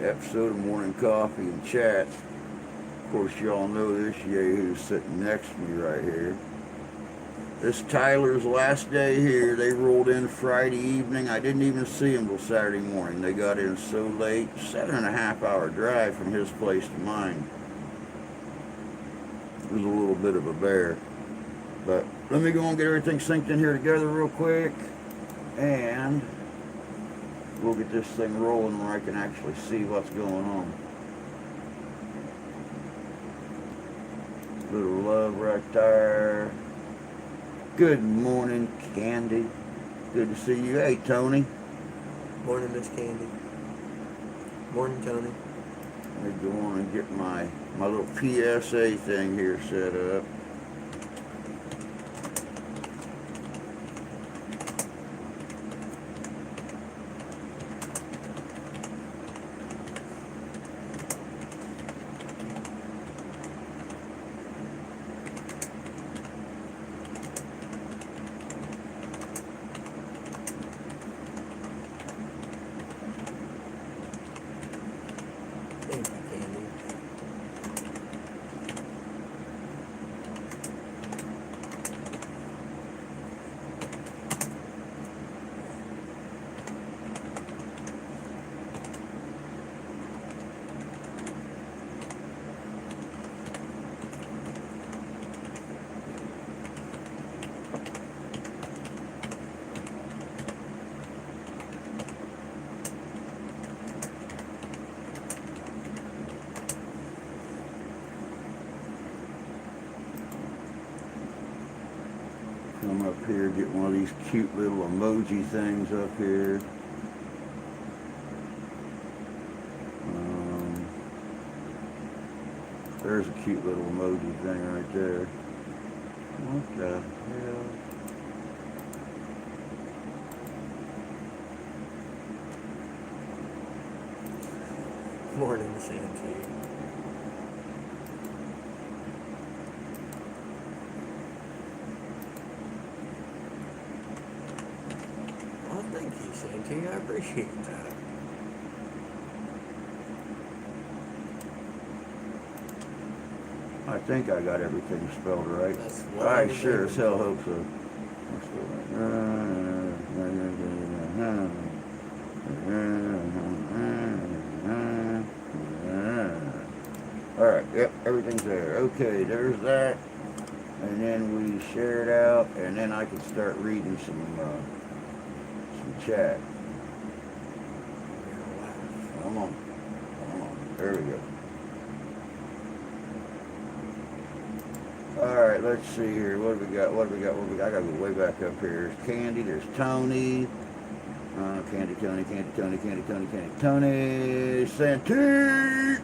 episode of Morning Coffee and Chat. Of course, y'all know this yahoo's sitting next to me right here. This Tyler's last day here. They rolled in Friday evening. I didn't even see them till Saturday morning. They got in so late. 7.5 hour drive from his place to mine. It was a little bit of a bear. But let me go and get everything synced in here together real quick. And we'll get this thing rolling where I can actually see what's going on. Little love right there. Good morning, Candy. Good to see you. Hey, Tony. Morning, Miss Candy. Morning, Tony. Let me go on and get my little PSA thing here set up. Thank you, Candy. Come up here, get one of these cute little emoji things up here. There's a cute little emoji thing right there. What the hell? Morning, Miss Auntie. Well, thank you, Santee. I appreciate that. I think I got everything spelled right. That's what I was sure aiming as hell for. hope so. Alright, yep, everything's there. Okay, there's that. And then we share it out, and then I can start reading some chat. Come on. Come on. There we go. Alright, let's see here. What do we got? What do we got? What do we got? I gotta go way back up here. There's Candy, there's Tony. Candy, Tony, Candy, Tony, Candy, Tony, Candy, Tony. Santee!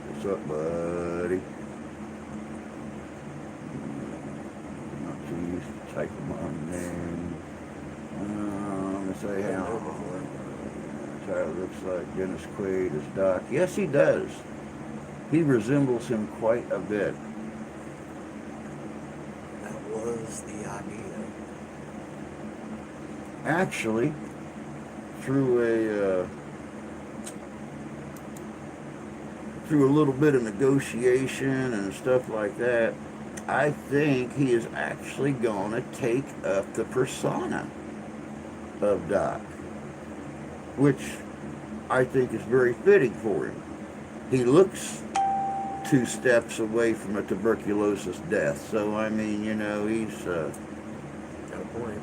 What's up, buddy? Not too used to typing my own name. I'm gonna say how. Tyler looks like Dennis Quaid as Doc. Yes, he does. He resembles him quite a bit. That was the idea. Actually, through a little bit of negotiation and stuff like that, I think he is actually going to take up the persona of Doc, which I think is very fitting for him. He looks 2 steps away from a tuberculosis death, so I mean, you know, he's Got a point.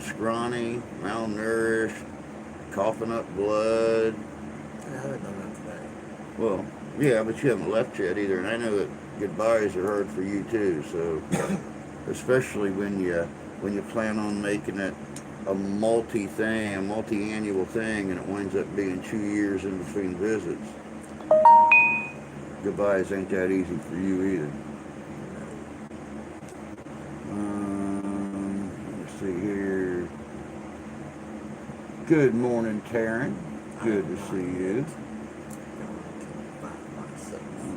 scrawny, malnourished, coughing up blood. I haven't done that today. Well, yeah, but you haven't left yet either, and I know that goodbyes are hard for you too. So, especially when you plan on making it a multi-annual thing, and it winds up being 2 years in between visits. Goodbyes ain't that easy for you either. Let's see here. Good morning, Taryn. Good to see you.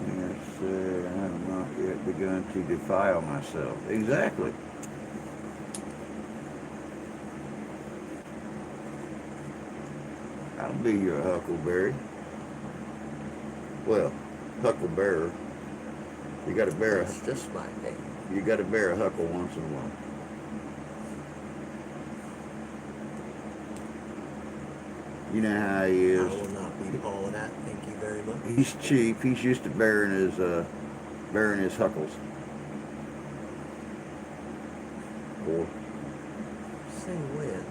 Yes, I have not yet begun to defile myself. Exactly. I'll be your huckleberry. Well, hucklebearer. You got to bear That's just my name. You got to bear a huckle once in a while. You know how he I is. will not be hauling that. Thank you very much. He's cheap. He's used to bearing his huckles. Or Say when.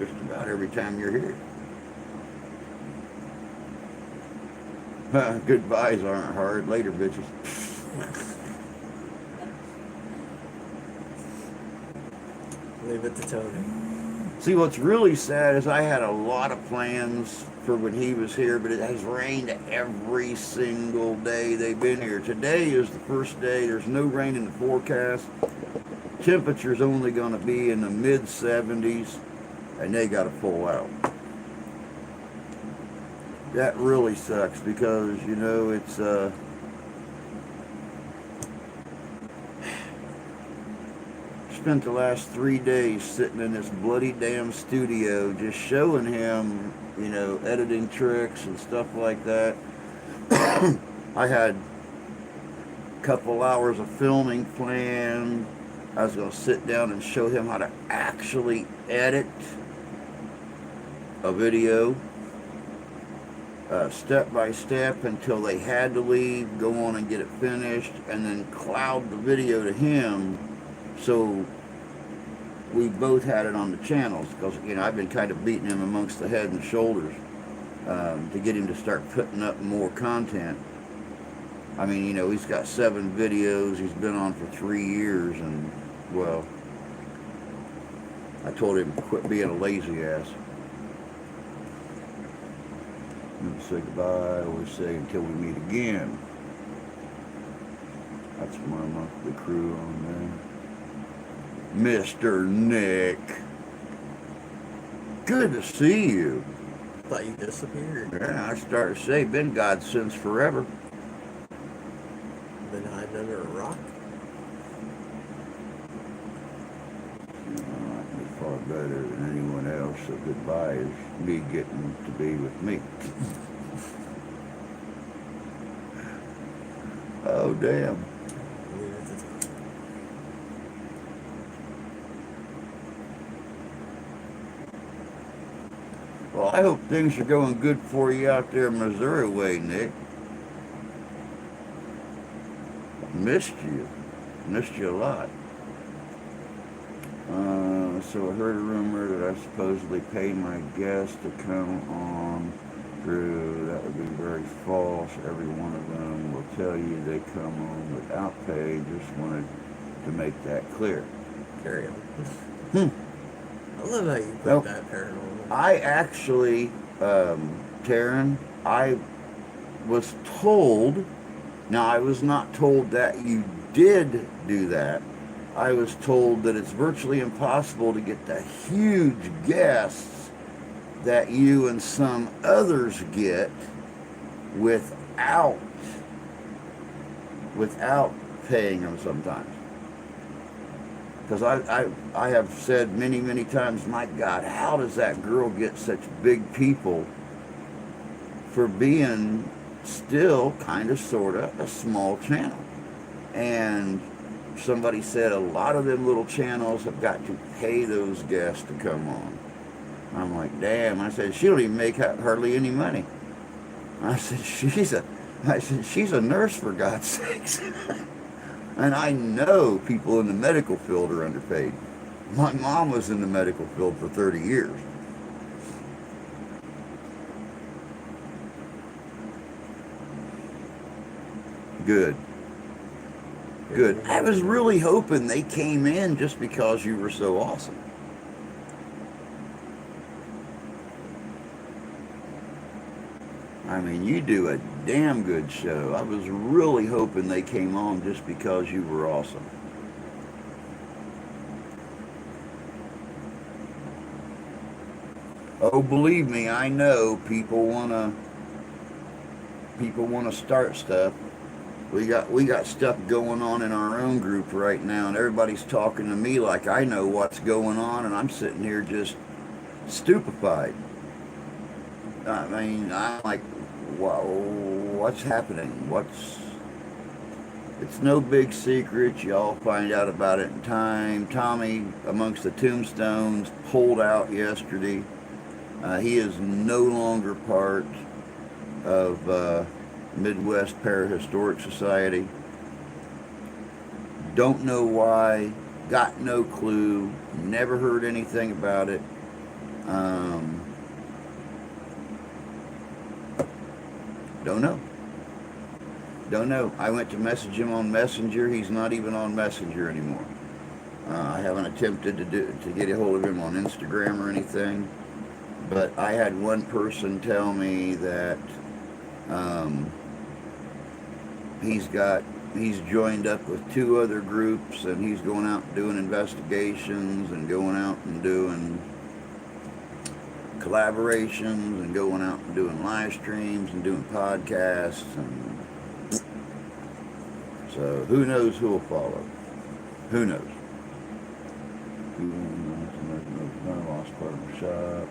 just about every time you're here. Goodbyes aren't hard. Later, bitches. Leave it to Tony. See, what's really sad is I had a lot of plans for when he was here, but it has rained every single day they've been here. Today is the first day. There's no rain in the forecast. Temperature's only going to be in the mid 70s, and they got to pull out. That really sucks because, you know, it's spent the last 3 days sitting in this bloody damn studio just showing him, you know, editing tricks and stuff like that. I had a couple hours of filming planned. I was going to sit down and show him how to actually edit a video step by step until they had to leave, go on and get it finished, and then cloud the video to him so we both had it on the channels, because, you know, I've been kind of beating him amongst the head and shoulders to get him to start putting up more content. I mean, you know, he's got 7 videos. He's been on for 3 years, and, well, I told him to quit being a lazy ass. And say goodbye. I always say until we meet again. That's my monthly crew on there. Mr. Nick. Good to see you. Thought you disappeared. Yeah, I started to say, been God since forever. Been hiding under a rock. You know, I like me far better than anyone else, so goodbye is me getting to be with me. Oh, damn. Leave it to Tony. Well, I hope things are going good for you out there Missouri way, Nick. Missed you. Missed you a lot. So I heard a rumor that I supposedly paid my guests to come on through. That would be very false. Every one of them will tell you they come on without pay. Just wanted to make that clear. Carry on. I love how you put Nope. that paranormal. I actually, Taryn, I was told, now I was not told that you did do that. I was told that it's virtually impossible to get the huge guests that you and some others get without paying them sometimes. Because I have said many times, my God, how does that girl get such big people for being still kind of sort of a small channel? And somebody said a lot of them little channels have got to pay those guests to come on. I'm like, damn. I said, she don't even make hardly any money. I said, she's a nurse, for God's sakes. And I know people in the medical field are underpaid. My mom was in the medical field for 30 years. Good. Good. I was really hoping they came in just because you were so awesome. I mean, you do a damn good show. I was really hoping they came on just because you were awesome. Oh, believe me, I know people wanna start stuff. We got stuff going on in our own group right now, and everybody's talking to me like I know what's going on, and I'm sitting here just stupefied. I mean, I'm like, wow, what's happening? It's no big secret. Y'all find out about it in time. Tommy, amongst the tombstones, pulled out yesterday. He is no longer part of Midwest Parahistoric Society. Don't know why. Got no clue. Never heard anything about it. Um, don't know. Don't know. I went to message him on Messenger. He's not even on Messenger anymore. I haven't attempted to get a hold of him on Instagram or anything. But I had one person tell me that um, he's joined up with two other groups, and he's going out and doing investigations and going out and doing collaborations and going out and doing live streams and doing podcasts, and so who knows who will follow. Who knows? Lost part of the shop.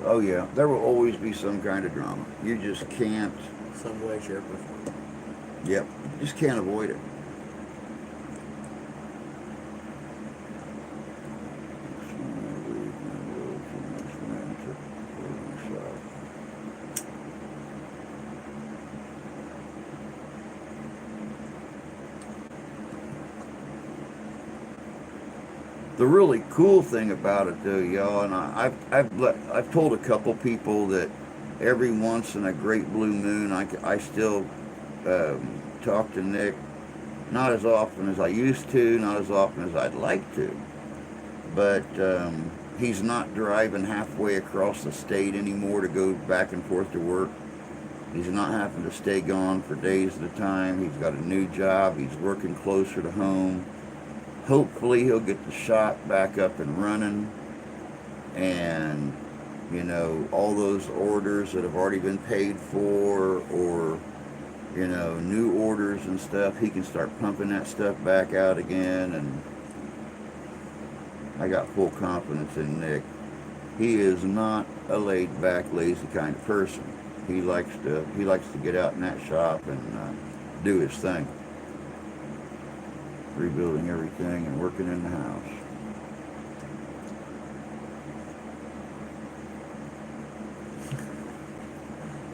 Oh yeah, there will always be some kind of drama. You just can't. Some way, shape, or form. Yep, just can't avoid it. The really cool thing about it, though, y'all, and I've told a couple people that every once in a great blue moon, I still talk to Nick, not as often as I used to, not as often as I'd like to, but he's not driving halfway across the state anymore to go back and forth to work. He's not having to stay gone for days at a time. He's got a new job. He's working closer to home. Hopefully he'll get the shop back up and running, and all those orders that have already been paid for, or new orders and stuff, he can start pumping that stuff back out again. And I got full confidence in Nick. He is not a laid back, lazy kind of person. He likes to get out in that shop and do his thing. Rebuilding everything and working in the house.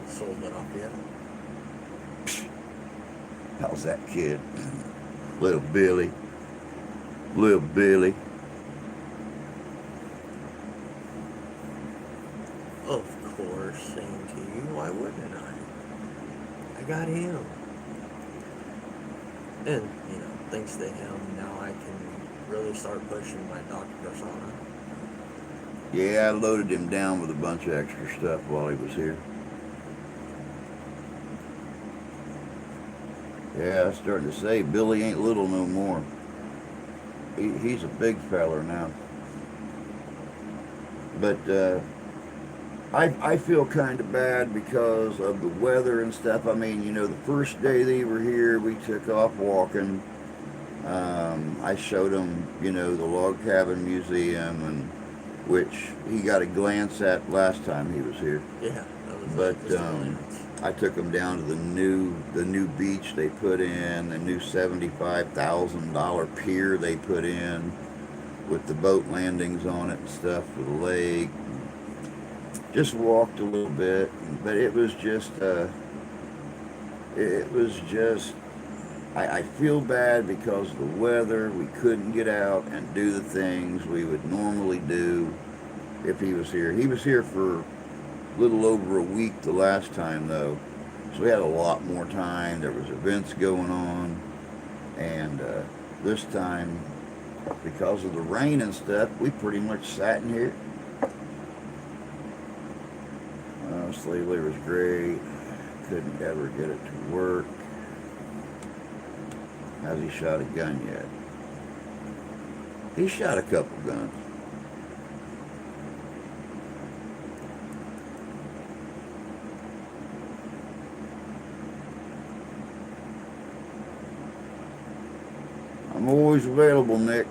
Sold it off yet? How's that kid? Little Billy. Little Billy. Of course, same to you. Why wouldn't I? I got him. And, thanks to him, now I can really start pushing my Dr. Persona. Yeah, I loaded him down with a bunch of extra stuff while he was here. Yeah, I was starting to say, Billy ain't little no more. He's a big feller now. But I feel kind of bad because of the weather and stuff. I mean, the first day they were here, we took off walking. I showed him, the log cabin museum, and which he got a glance at last time he was here. Yeah, that was But I took him down to the new beach they put in, the new $75,000 pier they put in with the boat landings on it and stuff for the lake. Just walked a little bit, but it was just I feel bad because of the weather. We couldn't get out and do the things we would normally do if he was here. He was here for a little over a week the last time, though, so we had a lot more time. There was events going on, and this time, because of the rain and stuff, we pretty much sat in here. Slave labor was great. Couldn't ever get it to work. Has he shot a gun yet? He shot a couple guns. I'm always available, Nick.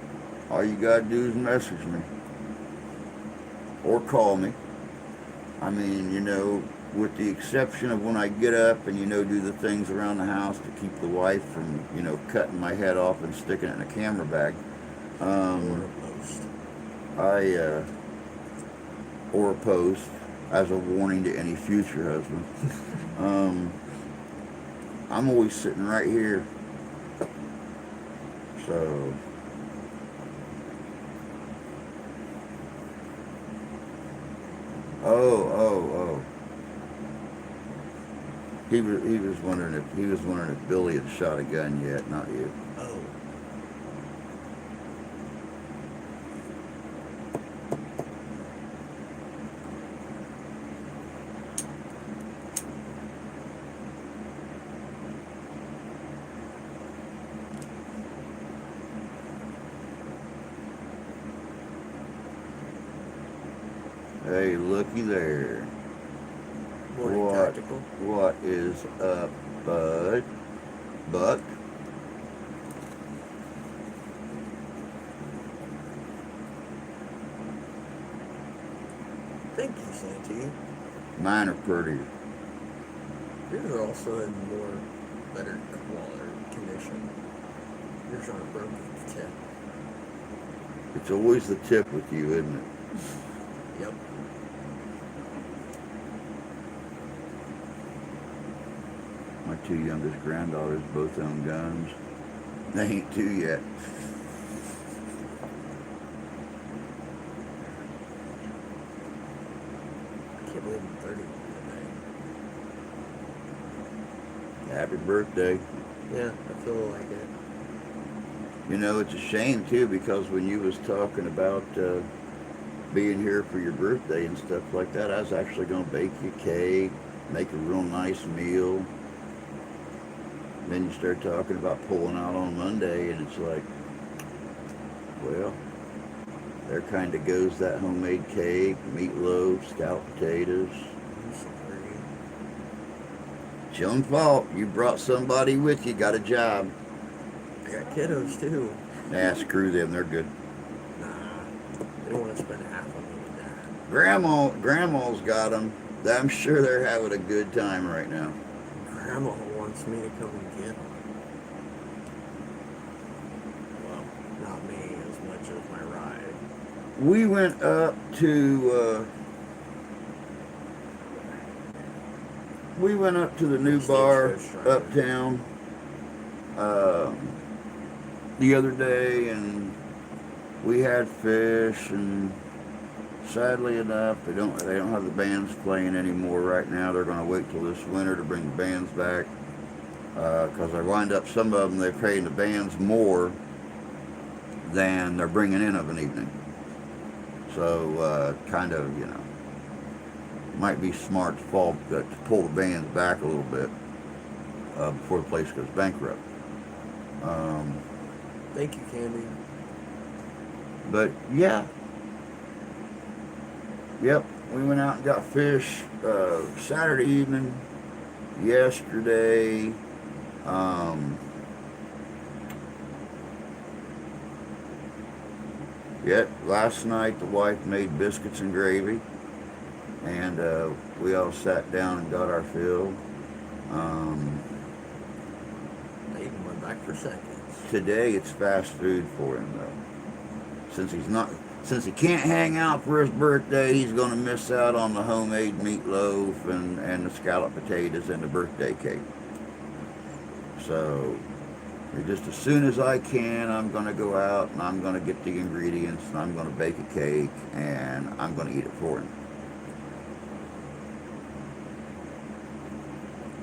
All you gotta do is message me. Or call me. I mean, with the exception of when I get up and, do the things around the house to keep the wife from, cutting my head off and sticking it in a camera bag. Or a post. Or a post as a warning to any future husband. I'm always sitting right here. So, oh. He was wondering if Billy had shot a gun yet, not you. Oh. Hey, looky there. Morning tactical. What is up, bud? Buck? Thank you, Santee. Mine are prettier. Yours are also in better quality condition. Yours aren't broken at the tip. It's always the tip with you, isn't it? Yep. My two youngest granddaughters both own guns. They ain't two yet. I can't believe I'm 30 today. Happy birthday. Yeah, I feel like it. It's a shame too, because when you was talking about being here for your birthday and stuff like that, I was actually going to bake you a cake, make a real nice meal. Then you start talking about pulling out on Monday, and it's like, well, there kind of goes that homemade cake, meatloaf, scalloped potatoes. I'm sorry. It's your own fault. You brought somebody with you, got a job. I got kiddos too. Nah, screw them. They're good. Nah, they don't want to spend half on me with that. Grandma's got them. I'm sure they're having a good time right now. Grandma wants me to come and get them. Well, not me as much as my ride. We went up to the new bar uptown the other day, and we had fish, and sadly enough, they don't have the bands playing anymore right now. They're going to wait till this winter to bring the bands back, because I lined up some of them. They're paying the bands more than they're bringing in of an evening. So kind of, might be smart to pull the bands back a little bit before the place goes bankrupt. Thank you, Candy. But yeah. Yep, we went out and got fish Saturday evening, yesterday. Last night the wife made biscuits and gravy, and we all sat down and got our fill. I even went back for seconds. Today it's fast food for him though. Since he can't hang out for his birthday, he's going to miss out on the homemade meatloaf and the scalloped potatoes and the birthday cake. So, just as soon as I can, I'm going to go out and I'm going to get the ingredients and I'm going to bake a cake and I'm going to eat it for him.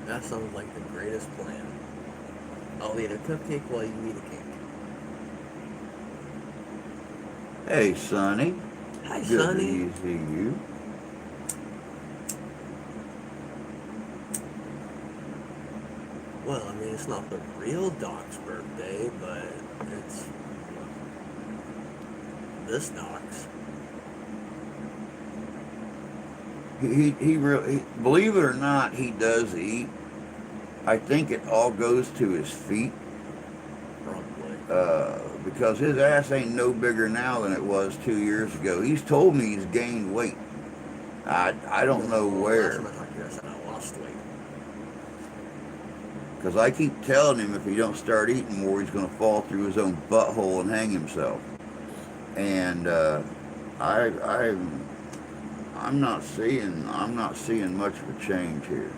That sounds like the greatest plan. I'll eat a cupcake while you eat a cake. Hey, Sonny. Hi, Good Sonny. to see you. Well, I mean, it's not the real Doc's birthday, but it's this Doc's. He really, believe it or not, he does eat. I think it all goes to his feet. Probably. Because his ass ain't no bigger now than it was 2 years ago. He's told me he's gained weight. I don't know Last where. time I talked to you, I said I lost weight. Because I keep telling him if he don't start eating more, he's going to fall through his own butthole and hang himself. And I, I'm not seeing much of a change here.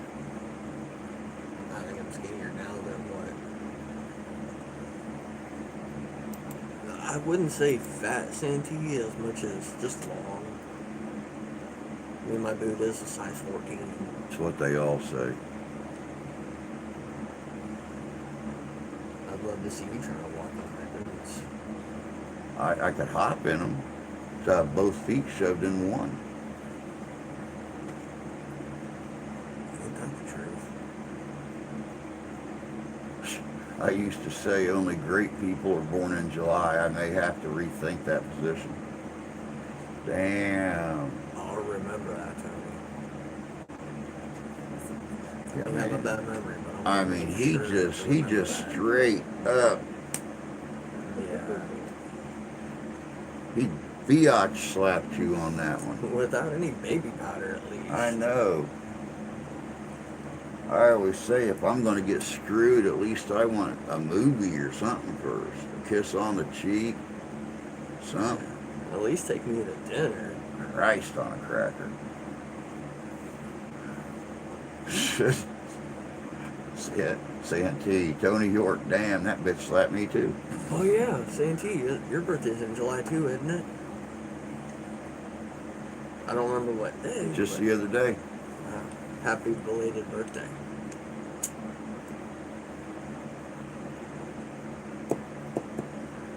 I think I'm skinnier now than what. I wouldn't say fat Santee as much as just long. I mean, my boot is a size 14. That's what they all say. I'd love to see you trying to walk on my boots. I could hop in them. To have both feet shoved in one. Ain't that the truth? I used to say only great people are born in July. I may have to rethink that position. Damn. I'll remember that, Tony. Yeah, I have a man. bad memory, but I I'm mean, pretty he sure just I he remember just that. straight up. Yeah. He biatch slapped you on that one. Without any baby powder, at least. I know. I always say if I'm going to get screwed, at least I want a movie or something first. A kiss on the cheek. Something. At least take me to dinner. Christ on a cracker. Santee, Tony York, damn, that bitch slapped me too. Oh yeah, Santee, your birthday's in July too, isn't it? I don't remember what day. Just but, the other day. happy belated birthday.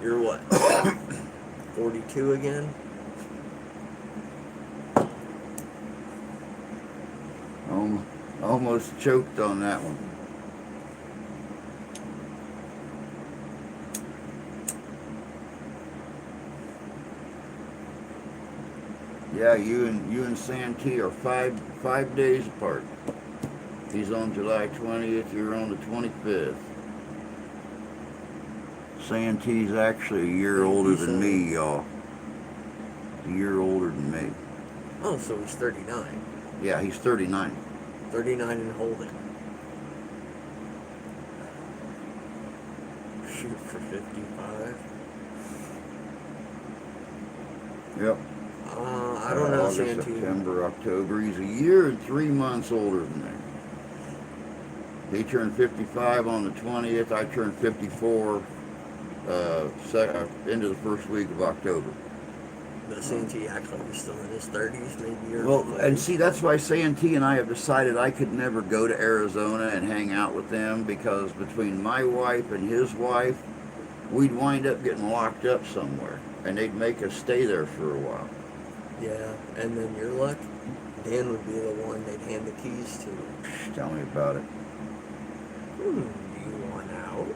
You're what? 42 again? Almost choked on that one. Yeah, you and Santee are five days apart. He's on July 20th, you're on the 25th. Santee's actually a year older than me, y'all. A year older than me. Oh, so he's 39. Yeah, he's 39. 39 and holding. Shoot for 55. Yep. I don't know, August, Santee. September, October. He's a year and 3 months older than me. He turned 55 on the 20th. I turned 54 into the first week of October. But Santee acts like he's still in his 30s, maybe. Or Well, and see, that's why Santee and I have decided I could never go to Arizona and hang out with them because between my wife and his wife, we'd wind up getting locked up somewhere, and they'd make us stay there for a while. Yeah, and then your luck, Dan would be the one they'd hand the keys to. Tell me about it. Do you want out?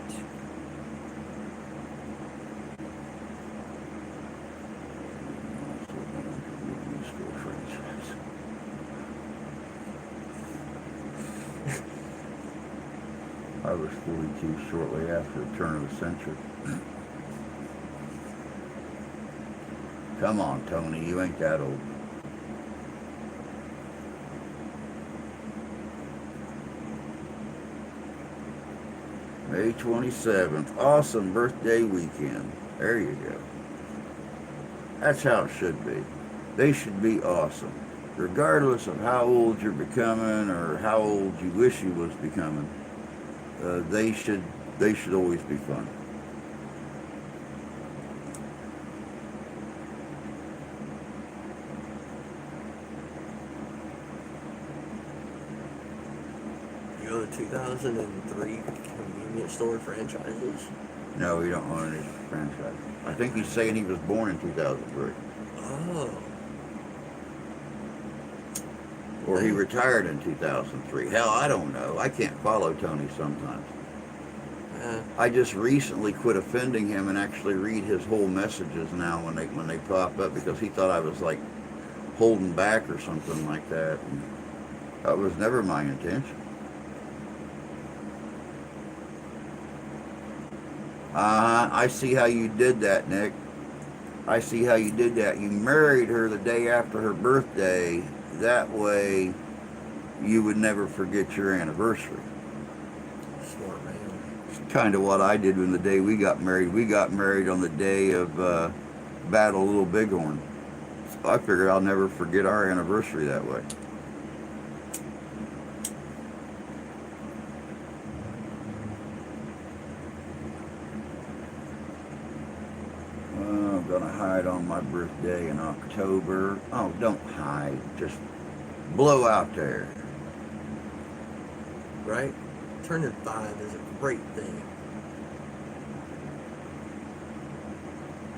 I was 42 shortly after the turn of the century. Come on, Tony, you ain't that old. May 27th, awesome birthday weekend. There you go. That's how it should be. They should be awesome. Regardless of how old you're becoming or how old you wish you was becoming, they should always be fun. You own 2003 convenience store franchises? No, we don't own any franchise. I think he's saying he was born in 2003. Oh. Or he retired in 2003. Hell, I don't know. I can't follow Tony sometimes. I just recently quit offending him and actually read his whole messages now when they pop up because he thought I was like holding back or something like that. And that was never my intention. I see how you did that, Nick. I see how you did that. You married her the day after her birthday. That way, you would never forget your anniversary. Smart man. It's kind of what I did when the day we got married. We got married on the day of Battle of Little Bighorn. So I figured I'll never forget our anniversary that way. I'm gonna hide on my birthday in October. Oh, don't hide. Just blow out there. Right? Turning 5 is a great thing.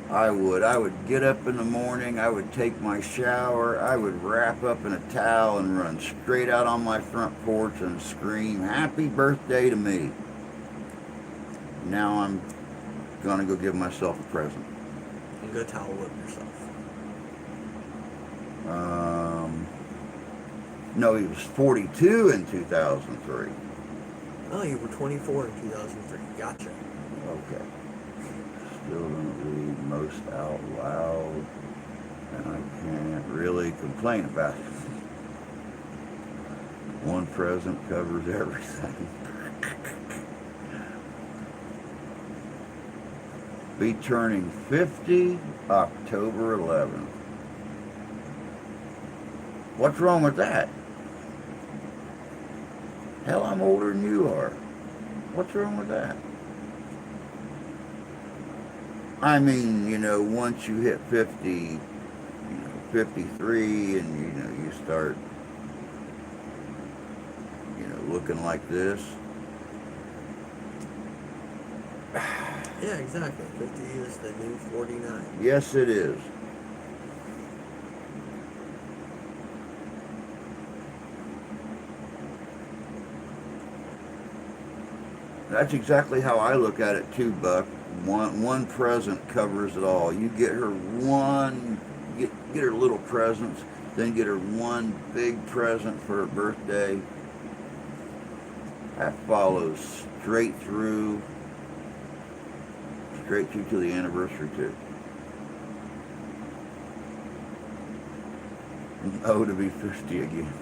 I would get up in the morning, I would take my shower, I would wrap up in a towel and run straight out on my front porch and scream, "Happy birthday" to me. Now I'm gonna go give myself a present. And go towel whip yourself. No, he was 42 in 2003. Oh, you were 24 in 2003. Gotcha. Okay. Still don't read most out loud, and I can't really complain about it. One present covers everything. Be turning 50 October 11th. What's wrong with that? Hell, I'm older than you are. What's wrong with that? I mean, once you hit 50, 53, and, you start, looking like this. Yeah, exactly. 50 is the new 49. Yes, it is. That's exactly how I look at it too, Buck. One present covers it all. You get her get her little presents, then get her one big present for her birthday. That follows straight through to the anniversary too. Oh, to be 50 again.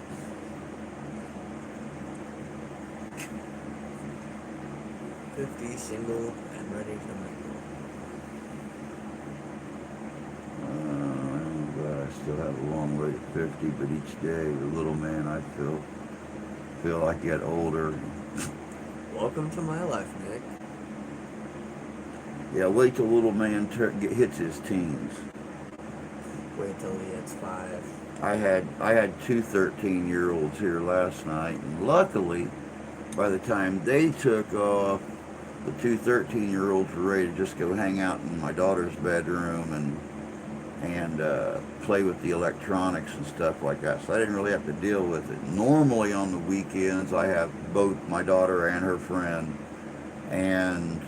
Single and ready to mingle. I'm glad I still have a long way to 50, but each day, the little man, I feel I get older. Welcome to my life, Nick. Yeah, wait till little man hits his teens. Wait till he hits 5. I had two 13-year-olds here last night, and luckily, by the time they took off, the two 13-year-olds were ready to just go hang out in my daughter's bedroom and play with the electronics and stuff like that. So I didn't really have to deal with it. Normally on the weekends, I have both my daughter and her friend, and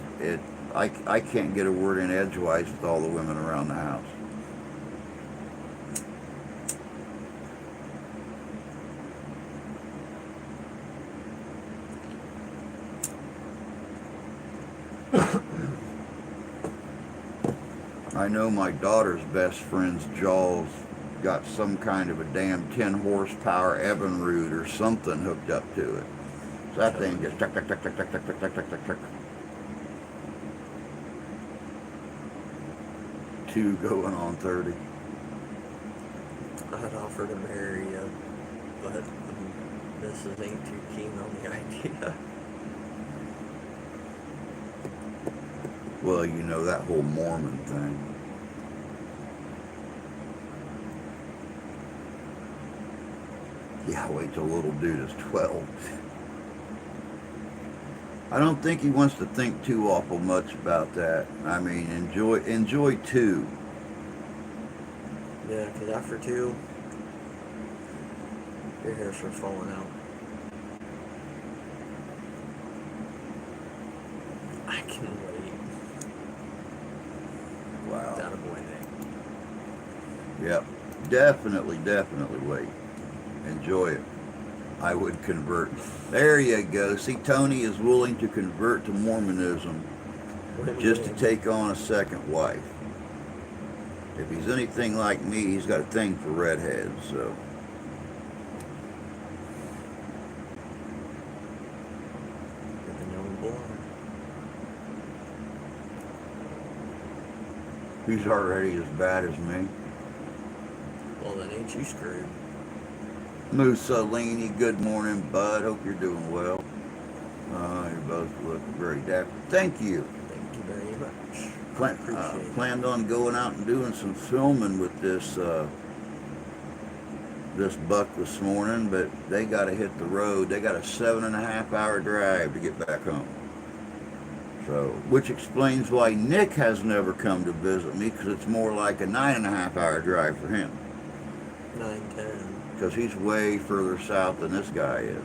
I can't get a word in edgewise with all the women around the house. I know my daughter's best friend's jaw's got some kind of a damn 10 horsepower Evinrude or something hooked up to it. So that thing just tuck, tuck, tuck, tuck, tuck, tuck, tuck, tuck, tuck, tuck, tuck. 2 going on 30. I'd offer to marry you, but the missus ain't too keen on the idea. Well, that whole Mormon thing. Yeah, wait till little dude is 12. I don't think he wants to think too awful much about that. I mean, enjoy 2. Yeah, because after 2, your hair starts falling out. I can wait. Wow. That a boy thing. Yep. Definitely wait. Enjoy it. I would convert. There you go. See, Tony is willing to convert to Mormonism just to take on a second wife. If he's anything like me, he's got a thing for redheads, so. Living young born. He's already as bad as me. Well, then ain't you screwed? Mussolini, good morning, bud. Hope you're doing well. You both look very dapper. Thank you. Thank you very much. Appreciate it. Planned on going out and doing some filming with this this buck this morning, but they got to hit the road. They got a 7.5-hour drive to get back home. So, which explains why Nick has never come to visit me, because it's more like a 9.5-hour drive for him. 9-10. Because he's way further south than this guy is.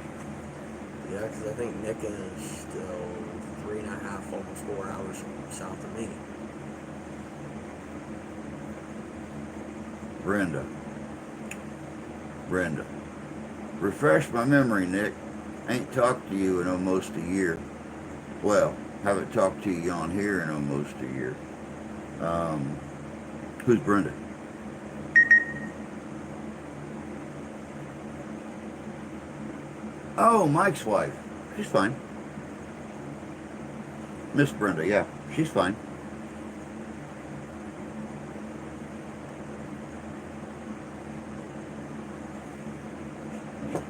Yeah, because I think Nick is still 3.5, almost 4 hours south of me. Brenda. Refresh my memory, Nick. Ain't talked to you in almost a year. Well, haven't talked to you on here in almost a year. Who's Brenda? Oh, Mike's wife. She's fine. Miss Brenda, yeah. She's fine. No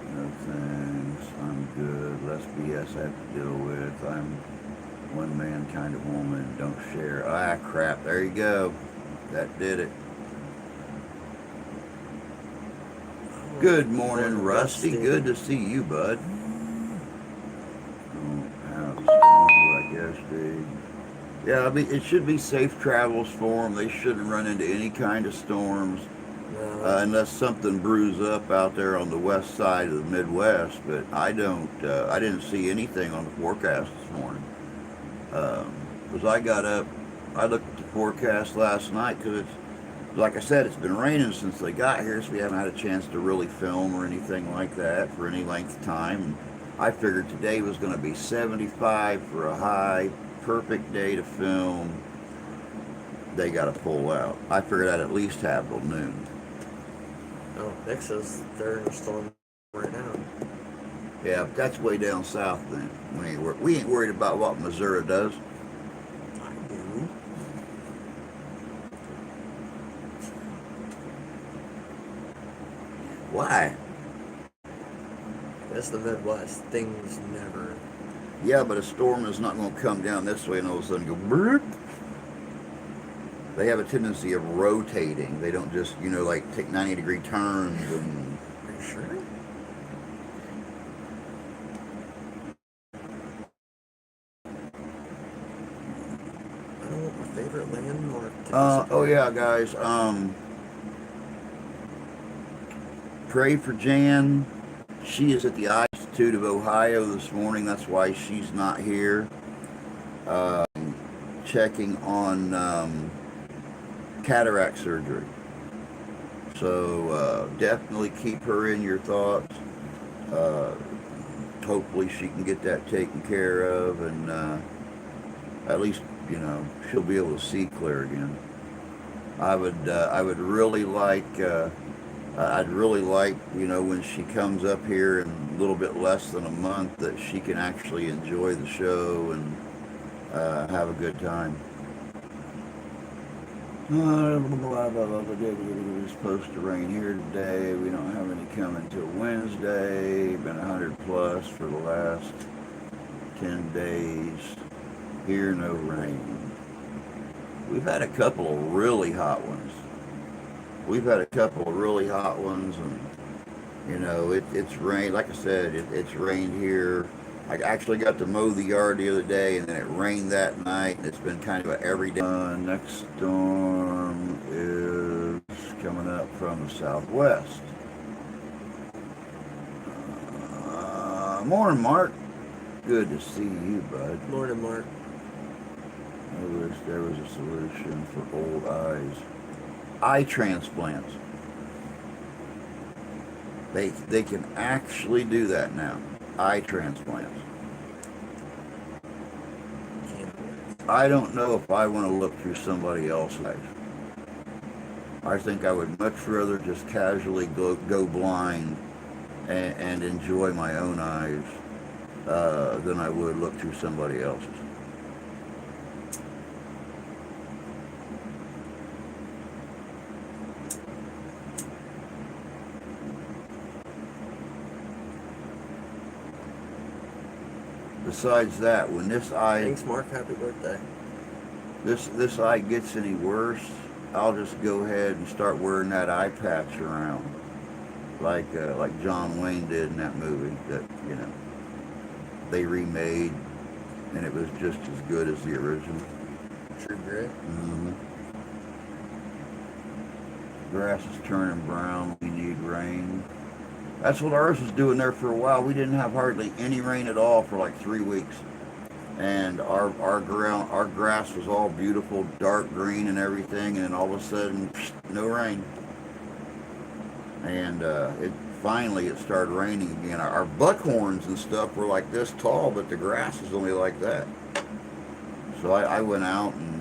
thanks. I'm good. Less BS I have to deal with. I'm one man kind of woman. Don't share. Ah, crap. There you go. That did it. Good morning, Rusty. Good to see you, bud. I guess, dude. Yeah, I mean, it should be safe travels for them. They shouldn't run into any kind of storms unless something brews up out there on the west side of the Midwest. But I didn't see anything on the forecast this morning. Because I got up, I looked at the forecast last night because it's, like I said, it's been raining since they got here, so we haven't had a chance to really film or anything like that for any length of time. And I figured today was going to be 75 for a high, perfect day to film. They got to pull out. I figured I'd at least have till noon. Oh, Nick says they're in a storm right now. Yeah, that's way down south then. We ain't worried about what Missouri does. I do. Why? That's the Midwest. Things never. Yeah, but a storm is not going to come down this way and all of a sudden go brrrt. They have a tendency of rotating. They don't just, like take 90-degree turns and... Are you sure? I don't want my favorite landmark to oh yeah, guys. Pray for Jan. She is at the Institute of Ohio this morning. That's why she's not here. Checking on cataract surgery. So definitely keep her in your thoughts. Hopefully she can get that taken care of, and at least she'll be able to see clear again. I would really like. I'd really like, when she comes up here in a little bit less than a month, that she can actually enjoy the show and have a good time. It's supposed to rain here today. We don't have any coming until Wednesday. Been 100 plus for the last 10 days. Here, no rain. We've had a couple of really hot ones. And it's rained. Like I said, it's rained here. I actually got to mow the yard the other day, and then it rained that night, and it's been kind of an everyday. Next storm is coming up from the southwest. Morning, Mark. Good to see you, bud. Morning, Mark. I wish there was a solution for old eyes. Eye transplants. They can actually do that now. Eye transplants. I don't know if I want to look through somebody else's eyes. I think I would much rather just casually go blind and enjoy my own eyes than I would look through somebody else's. Besides that, when this eye Thanks, Mark. Happy birthday. this eye gets any worse, I'll just go ahead and start wearing that eye patch around, like John Wayne did in that movie that they remade, and it was just as good as the original. True Grit. Mm-hmm. Grass is turning brown. We need rain. That's what ours was doing there for a while. We didn't have hardly any rain at all for like 3 weeks, and our grass was all beautiful, dark green and everything. And then all of a sudden, no rain. And it started raining again. Our buckhorns and stuff were like this tall, but the grass is only like that. So I went out and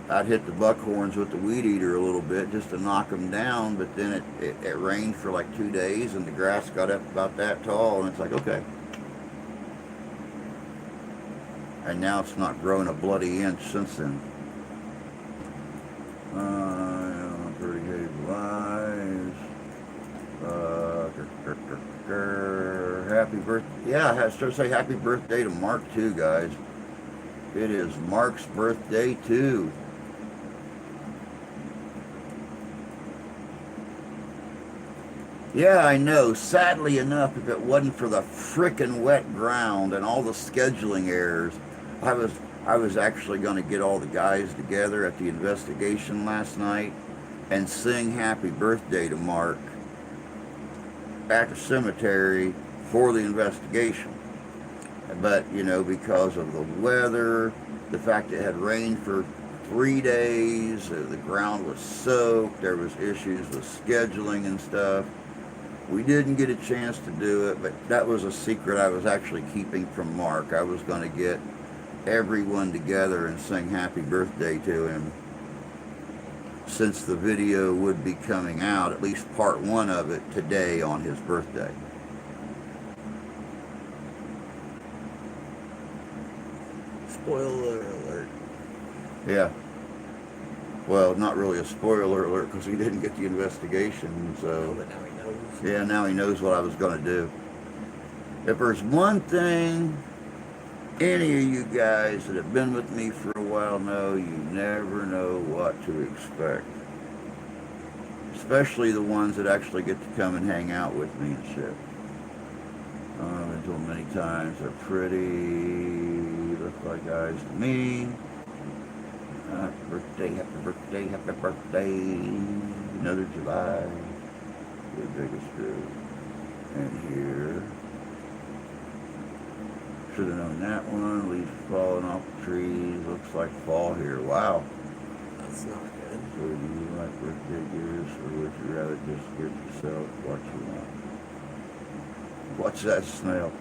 I'd hit the buckhorns with the weed eater a little bit just to knock them down, but then it rained for like 2 days and the grass got up about that tall, and it's like, okay. And now it's not grown a bloody inch since then. 30 hazel eyes. Happy birthday. Yeah, I have to say happy birthday to Mark too, guys. It is Mark's birthday too. Yeah, I know. Sadly enough, if it wasn't for the frickin' wet ground and all the scheduling errors, I was actually going to get all the guys together at the investigation last night and sing happy birthday to Mark at the cemetery for the investigation. But, because of the weather, the fact it had rained for 3 days, the ground was soaked, there was issues with scheduling and stuff. We didn't get a chance to do it, but that was a secret I was actually keeping from Mark. I was going to get everyone together and sing happy birthday to him, since the video would be coming out, at least part one of it, today on his birthday. Spoiler alert. Yeah. Well, not really a spoiler alert because he didn't get the investigation, so... But now he knows. Yeah, now he knows what I was going to do. If there's one thing any of you guys that have been with me for a while know, you never know what to expect. Especially the ones that actually get to come and hang out with me and shit. I've been told many times they're pretty, look like guys to me. Happy birthday, happy birthday, happy birthday. Another July. The biggest screw. And here. Should have known that one. Leaves falling off the trees. Looks like fall here. Wow. That's not good. So do you like birthday gifts, or would you rather just give yourself what you want? What's that smell?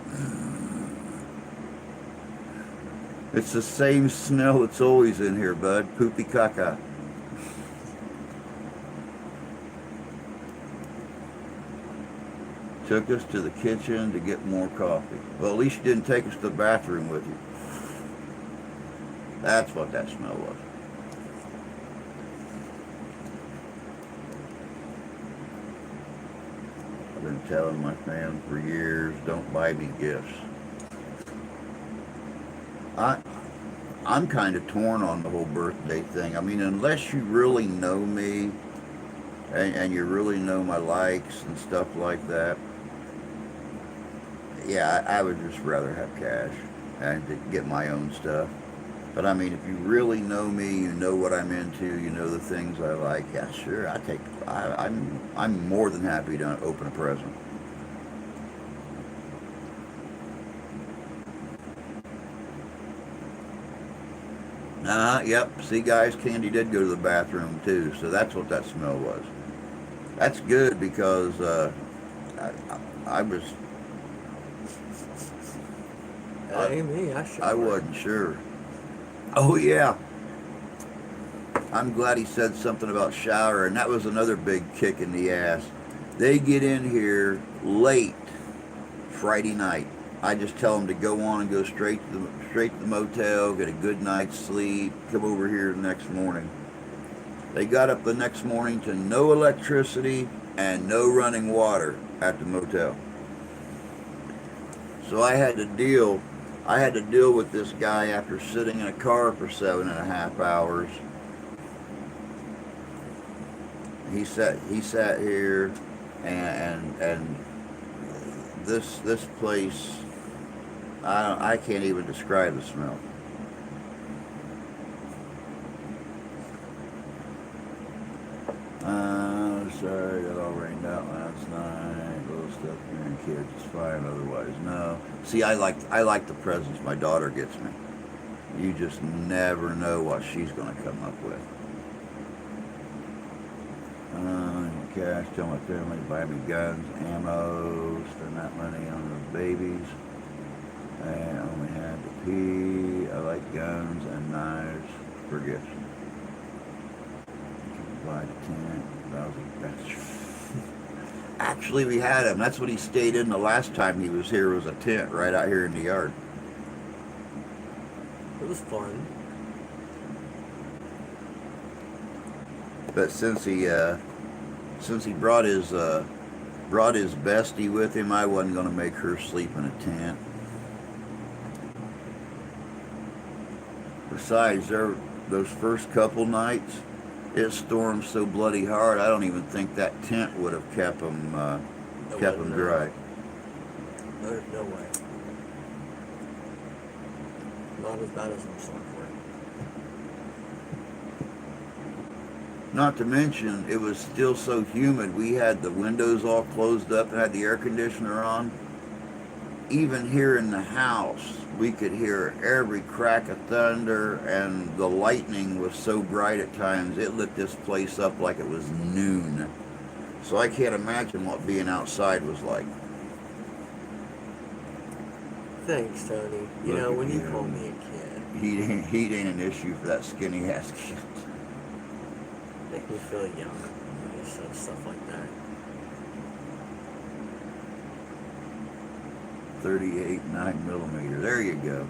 It's the same smell that's always in here, bud. Poopy caca. Took us to the kitchen to get more coffee. Well, at least you didn't take us to the bathroom with you. That's what that smell was. I've been telling my family for years, don't buy me gifts. I'm kind of torn on the whole birthday thing. I mean, unless you really know me and you really know my likes and stuff like that, yeah, I would just rather have cash and to get my own stuff. But I mean, if you really know me, you know what I'm into, you know the things I like, yeah, sure, I'm more than happy to open a present. Yep. See, guys, Candy did go to the bathroom, too, so that's what that smell was. That's good because I was... That ain't me, I sure. I wasn't sure. Oh, yeah. I'm glad he said something about shower, and that was another big kick in the ass. They get in here late Friday night. I just tell them to go on and go straight to the motel, get a good night's sleep, come over here the next morning. They got up the next morning to no electricity and no running water at the motel. So I had to deal with this guy after sitting in a car for 7.5 hours. He sat here, and this place, I can't even describe the smell. Sorry, got all rained out last night. Little stuff here and kids is fine. Otherwise, no. See, I like the presents my daughter gets me. You just never know what she's gonna come up with. Cash, tell my family to buy me guns, ammo, spend that money on the babies. And I only had to pee. I like guns and knives for gifts. Buy the tent. Actually, we had him. That's what he stayed in the last time he was here, was a tent right out here in the yard. It was fun. But since he brought his bestie with him, I wasn't going to make her sleep in a tent. Besides, those first couple nights, it stormed so bloody hard, I don't even think that tent would have kept them dry. There's no way. Not as bad as I'm sorry for it. Not to mention, it was still so humid. We had the windows all closed up and had the air conditioner on. Even here in the house, we could hear every crack of thunder, and the lightning was so bright at times, it lit this place up like it was noon. So I can't imagine what being outside was like. Thanks, Tony. You know, when you call me a kid, Heat ain't an issue for that skinny ass kid. make me feel young when you said stuff like that. 38 9mm. There you go.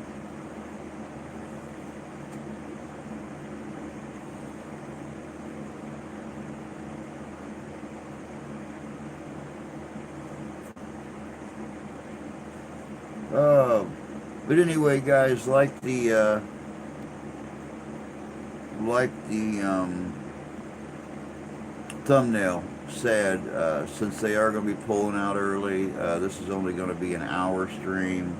But anyway, guys, like the thumbnail said, since they are going to be pulling out early, this is only going to be an hour stream.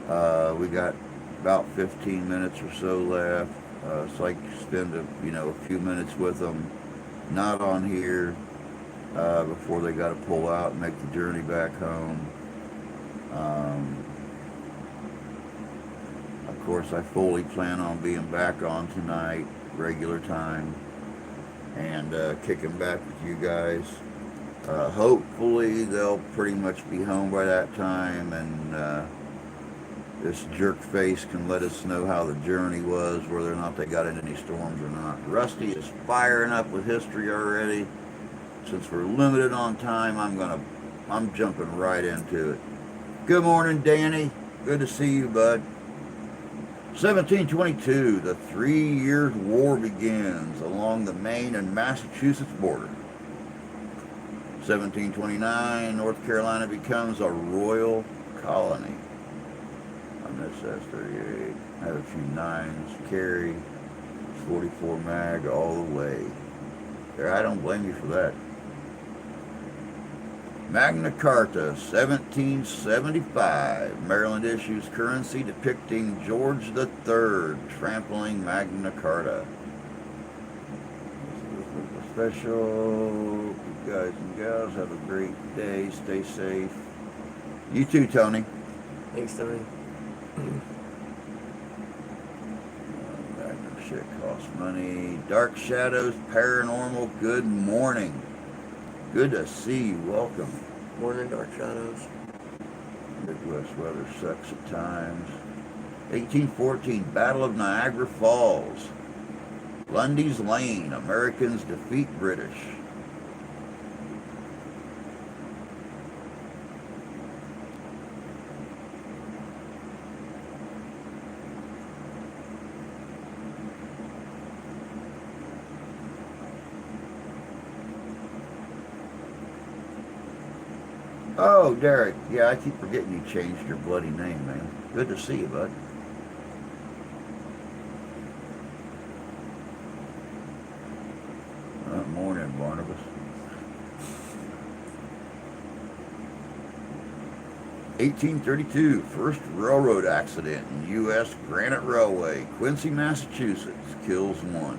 We got about 15 minutes or so left, so I can spend a few minutes with them, not on here, before they got to pull out and make the journey back home. Of course, I fully plan on being back on tonight, regular time, and kicking back with you guys. Hopefully they'll pretty much be home by that time, and this jerk face can let us know how the journey was, whether or not they got in any storms or not. Rusty is firing up with history already. Since we're limited on time, I'm jumping right into it. Good morning, Danny. Good to see you, bud. 1722, the 3-year war begins along the Maine and Massachusetts border. 1729, North Carolina becomes a royal colony. On this S38, I have a few 9s, carry, 44 mag all the way. There, I don't blame you for that. Magna Carta, 1775. Maryland issues currency depicting George III trampling Magna Carta. This is a special. You guys and gals have a great day. Stay safe. You too, Tony. Thanks, Tony. Magna shit costs money. Dark Shadows Paranormal, good morning. Good to see you. Welcome. Morning, Dark Shadows. Midwest weather sucks at times. 1814, Battle of Niagara Falls. Lundy's Lane, Americans defeat British. Oh, Derek. Yeah, I keep forgetting you changed your bloody name, man. Good to see you, bud. Morning, Barnabas. 1832, first railroad accident in U.S. Granite Railway, Quincy, Massachusetts, kills one.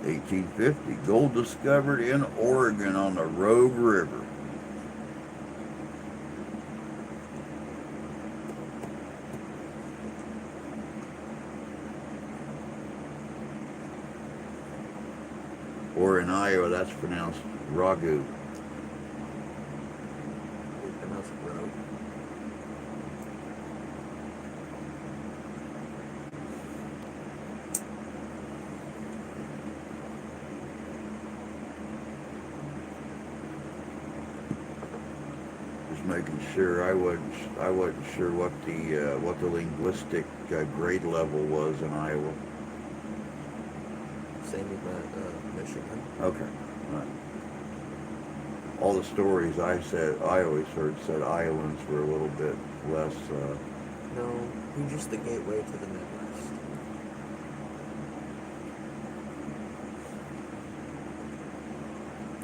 (1850) Gold discovered in Oregon on the Rogue River. Or in Iowa, that's pronounced ragu. We pronounce it road. Just making sure I wasn't sure what the linguistic grade level was in Iowa. Same with Michigan. Okay. All right. All the stories I always heard said Iowans were a little bit less. No, we're just the gateway to the Midwest.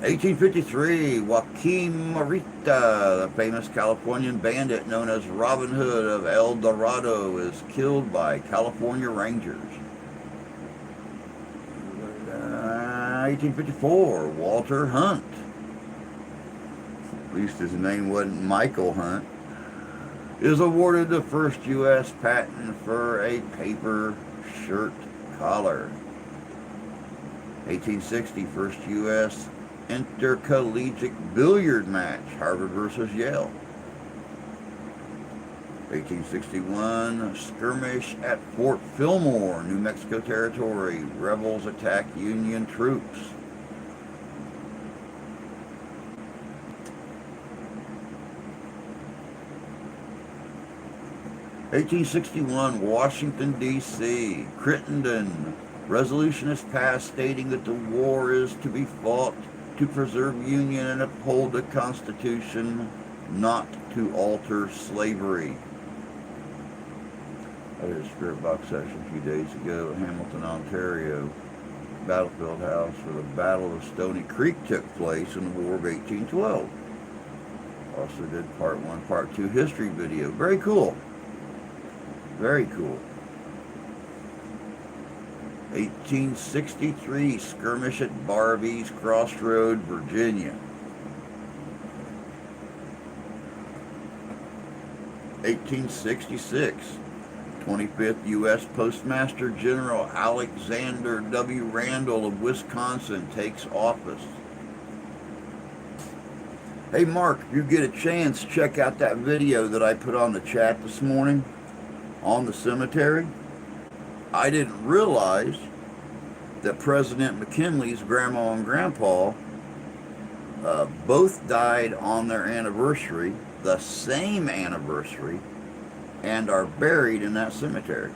(1853) Joaquin Murrieta, the famous Californian bandit known as Robin Hood of El Dorado, is killed by California Rangers. 1854, Walter Hunt, at least his name wasn't Michael Hunt, is awarded the first U.S. patent for a paper shirt collar. 1860, first U.S. intercollegiate billiard match, Harvard versus Yale. 1861, skirmish at Fort Fillmore, New Mexico Territory. Rebels attack Union troops. (1861), Washington, D.C. Crittenden. Resolution is passed stating that the war is to be fought to preserve Union and uphold the Constitution, not to alter slavery. I did a spirit box session a few days ago at Hamilton, Ontario, battlefield house where the Battle of Stony Creek took place in the War of 1812. Also did part 1, part 2 history video. Very cool. Very cool. 1863, skirmish at Barby's Crossroad, Virginia. 1866, 25th U.S. Postmaster General Alexander W. Randall of Wisconsin takes office. Hey Mark, if you get a chance, check out that video that I put on the chat this morning on the cemetery. I didn't realize that President McKinley's grandma and grandpa both died on their anniversary, the same anniversary, and are buried in that cemetery.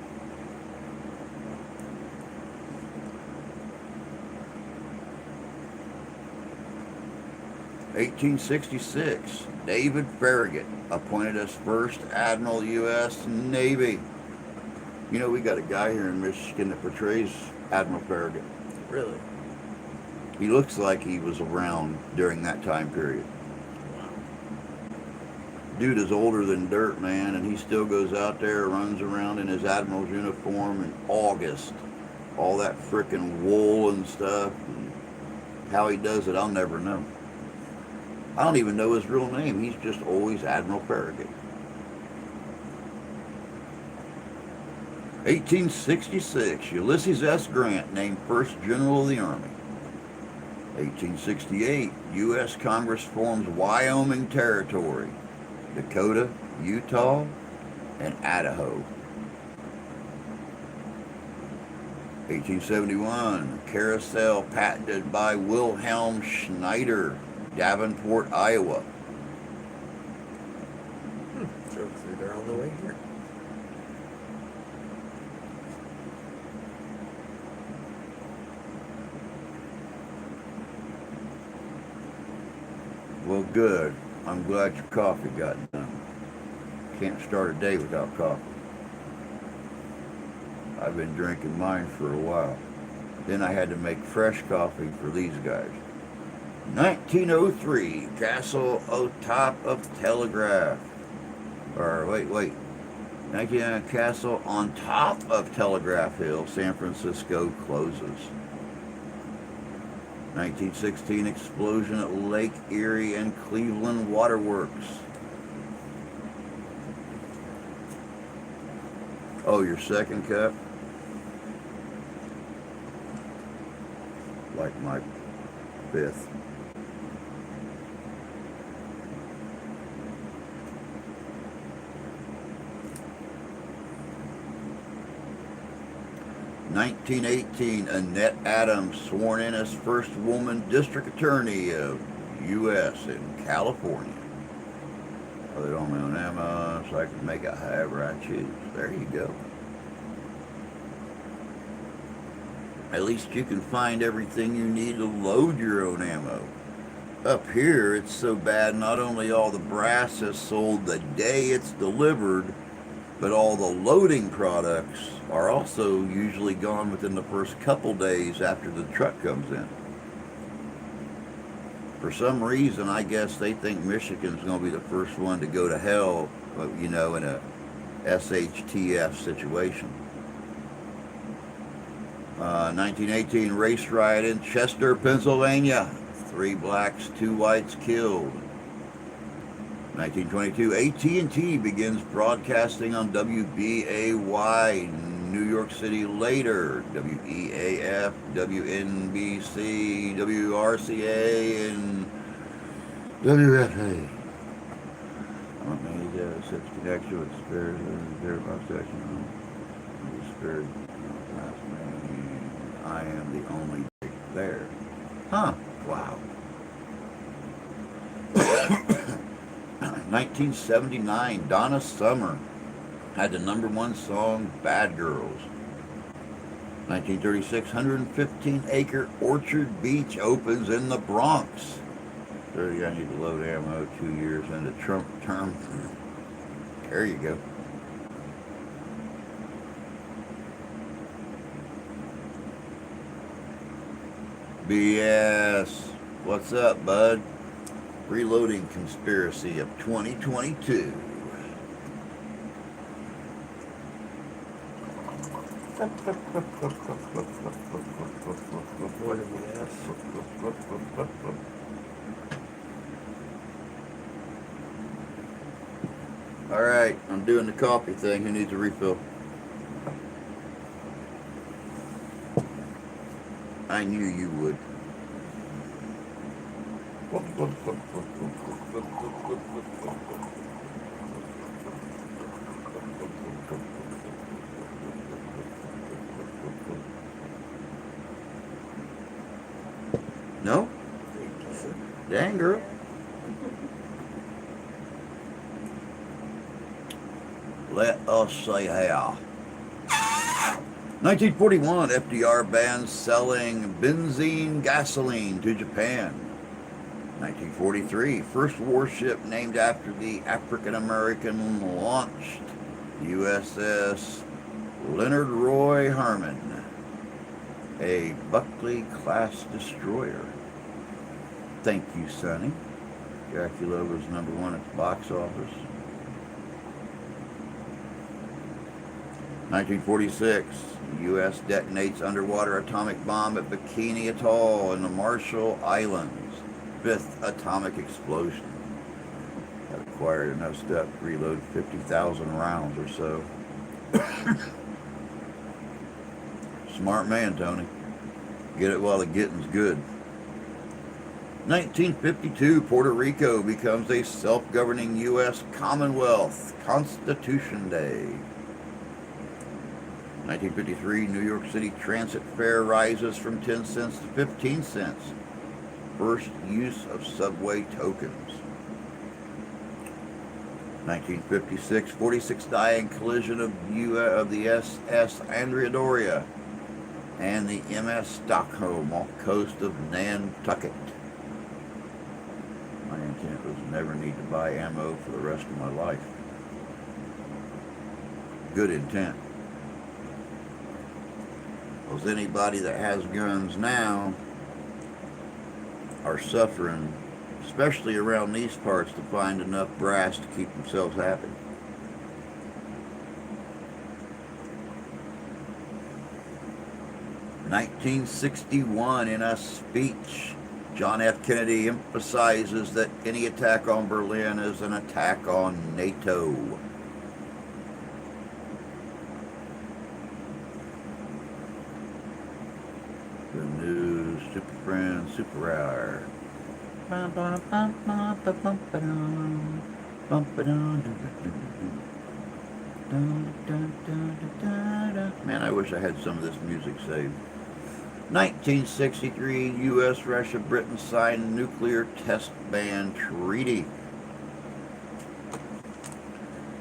(1866), David Farragut appointed as first Admiral U.S. Navy. You know, we got a guy here in Michigan that portrays Admiral Farragut. Really? He looks like he was around during that time period. Wow. Dude is older than dirt, man, and he still goes out there, runs around in his Admiral's uniform in August. All that frickin' wool and stuff. And how he does it, I'll never know. I don't even know his real name. He's just always Admiral Farragut. 1866, Ulysses S. Grant named first General of the Army. 1868, U.S. Congress forms Wyoming Territory, Dakota, Utah, and Idaho. 1871, carousel patented by Wilhelm Schneider, Davenport, Iowa. Drove through there on the way here. Well, good. I'm glad your coffee got done. Can't start a day without coffee. I've been drinking mine for a while. Then I had to make fresh coffee for these guys. 1903, Castle atop of Telegraph. Or wait. 1909, Castle on top of Telegraph Hill, San Francisco closes. 1916, explosion at Lake Erie and Cleveland Waterworks. Oh, your second cup? Like my fifth. (1918) Annette Adams sworn in as first woman district attorney of U.S. in California. Oh, they don't own ammo, so I can make it however I choose. There you go. At least you can find everything you need to load your own ammo. Up here, it's so bad, not only all the brass is sold the day it's delivered, but all the loading products are also usually gone within the first couple days after the truck comes in. For some reason, I guess they think Michigan's going to be the first one to go to hell, in a SHTF situation. 1918 race riot in Chester, Pennsylvania. 3 blacks, 2 whites killed. 1922, AT&T begins broadcasting on WBAY, New York City later, WEAF, WNBC, WRCA, and WFA. Such connection with Spirit, thereabouts section. Spirit, I am the only there. Huh, wow. 1979, Donna Summer had the #1 song, Bad Girls. 1936, 115-acre Orchard Beach opens in the Bronx. 30, I need to load ammo 2 years into Trump term. There you go. BS. What's up, bud? Reloading conspiracy of 2022. What did we ask? All right, I'm doing the coffee thing. Who needs a refill? I knew you would. No? Dang, girl. Let us say how. 1941, FDR bans selling benzene gasoline to Japan. 1943, first warship named after the African-American launched USS Leonard Roy Harmon, a Buckley-class destroyer. Thank you, Sonny. Dracula was #1 at the box office. 1946, the U.S. detonates underwater atomic bomb at Bikini Atoll in the Marshall Islands. 5th atomic explosion. That acquired enough stuff to reload 50,000 rounds or so. Smart man, Tony. Get it while the getting's good. 1952, Puerto Rico becomes a self-governing U.S. Commonwealth. Constitution Day. 1953, New York City transit fare rises from 10 cents to 15 cents. First use of subway tokens. 1956, 46 die in collision of the SS Andrea Doria and the MS Stockholm off the coast of Nantucket. My intent was never need to buy ammo for the rest of my life. Good intent. Because anybody that has guns now are suffering, especially around these parts, to find enough brass to keep themselves happy. In 1961, in a speech, John F. Kennedy emphasizes that any attack on Berlin is an attack on NATO. The new Super Friend Super Hour. Man, I wish I had some of this music saved. 1963, U.S., Russia, Britain signed nuclear test ban treaty.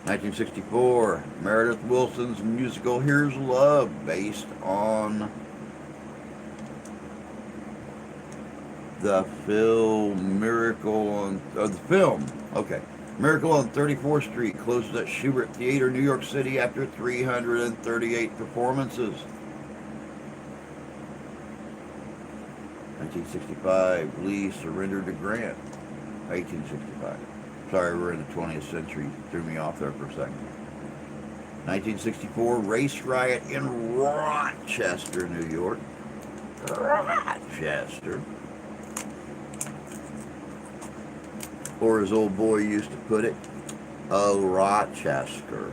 1964, Meredith Willson's musical Here's Love, based on the film Miracle on Miracle on 34th Street closes at Schubert Theater, New York City after 338 performances. 1965, Lee surrendered to Grant. 1865. Sorry, we're in the 20th century. Threw me off there for a second. 1964, race riot in Rochester, New York. Rochester. Or as old boy used to put it, oh, Rochester.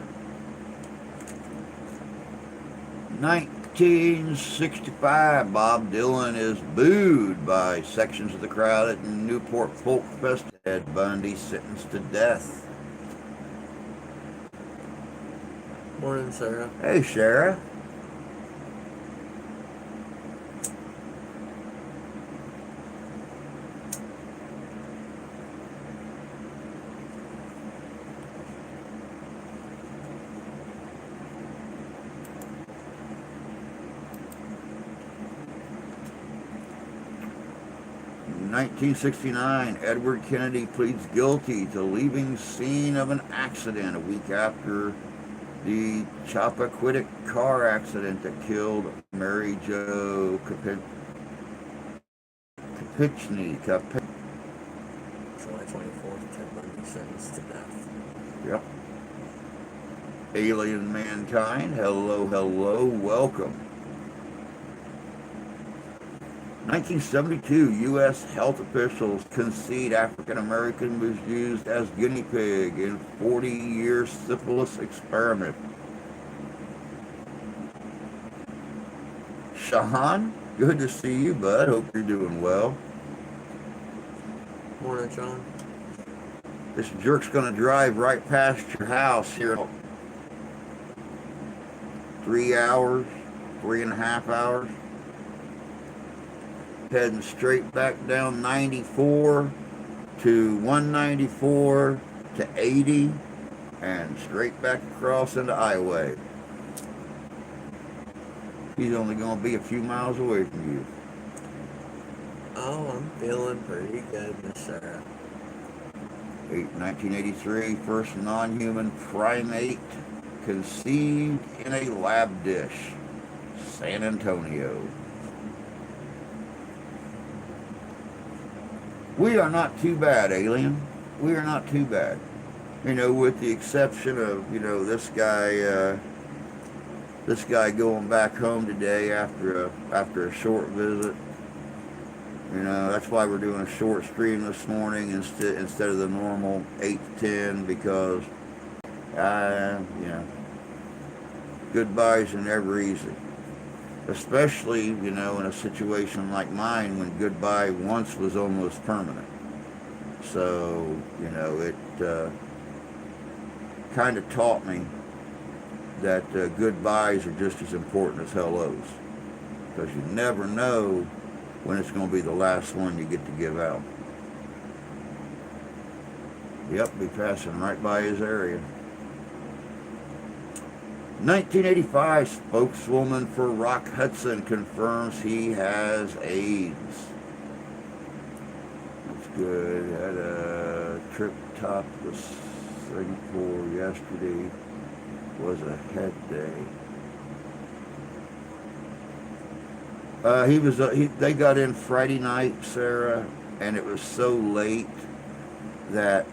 1965, Bob Dylan is booed by sections of the crowd at Newport Folk Fest. Ted Bundy sentenced to death. Morning, Sarah. Hey, Sarah. In 1969, Edward Kennedy pleads guilty to leaving scene of an accident a week after the Chappaquiddick car accident that killed Mary Jo Kopechne. July 24th, Ted Bundy sentenced to death. Yep. Alien mankind, hello, hello, welcome. 1972, U.S. health officials concede African American was used as guinea pig in 40-year syphilis experiment. Shahan, good to see you, bud. Hope you're doing well. Morning, John. This jerk's going to drive right past your house here in 3 hours, 3.5 hours. Heading straight back down 94 to 194 to 80 and straight back across into Highway. He's only going to be a few miles away from you. Oh, I'm feeling pretty good, Miss Sarah. 1983, first non-human primate conceived in a lab dish, San Antonio. We are not too bad, alien. We are not too bad. You know, with the exception of, you know, this guy going back home today after a short visit. You know, that's why we're doing a short stream this morning instead of the normal 8 to 10, because, you know, goodbyes are never easy. especially, in a situation like mine when goodbye once was almost permanent. So, it kind of taught me that goodbyes are just as important as hellos, because you never know when it's going to be the last one you get to give out. Yep, be passing right by his area. 1985, spokeswoman for Rock Hudson confirms he has AIDS. That's good. Had a trip top was Singapore yesterday. Was a head day. They got in Friday night, Sarah, and it was so late that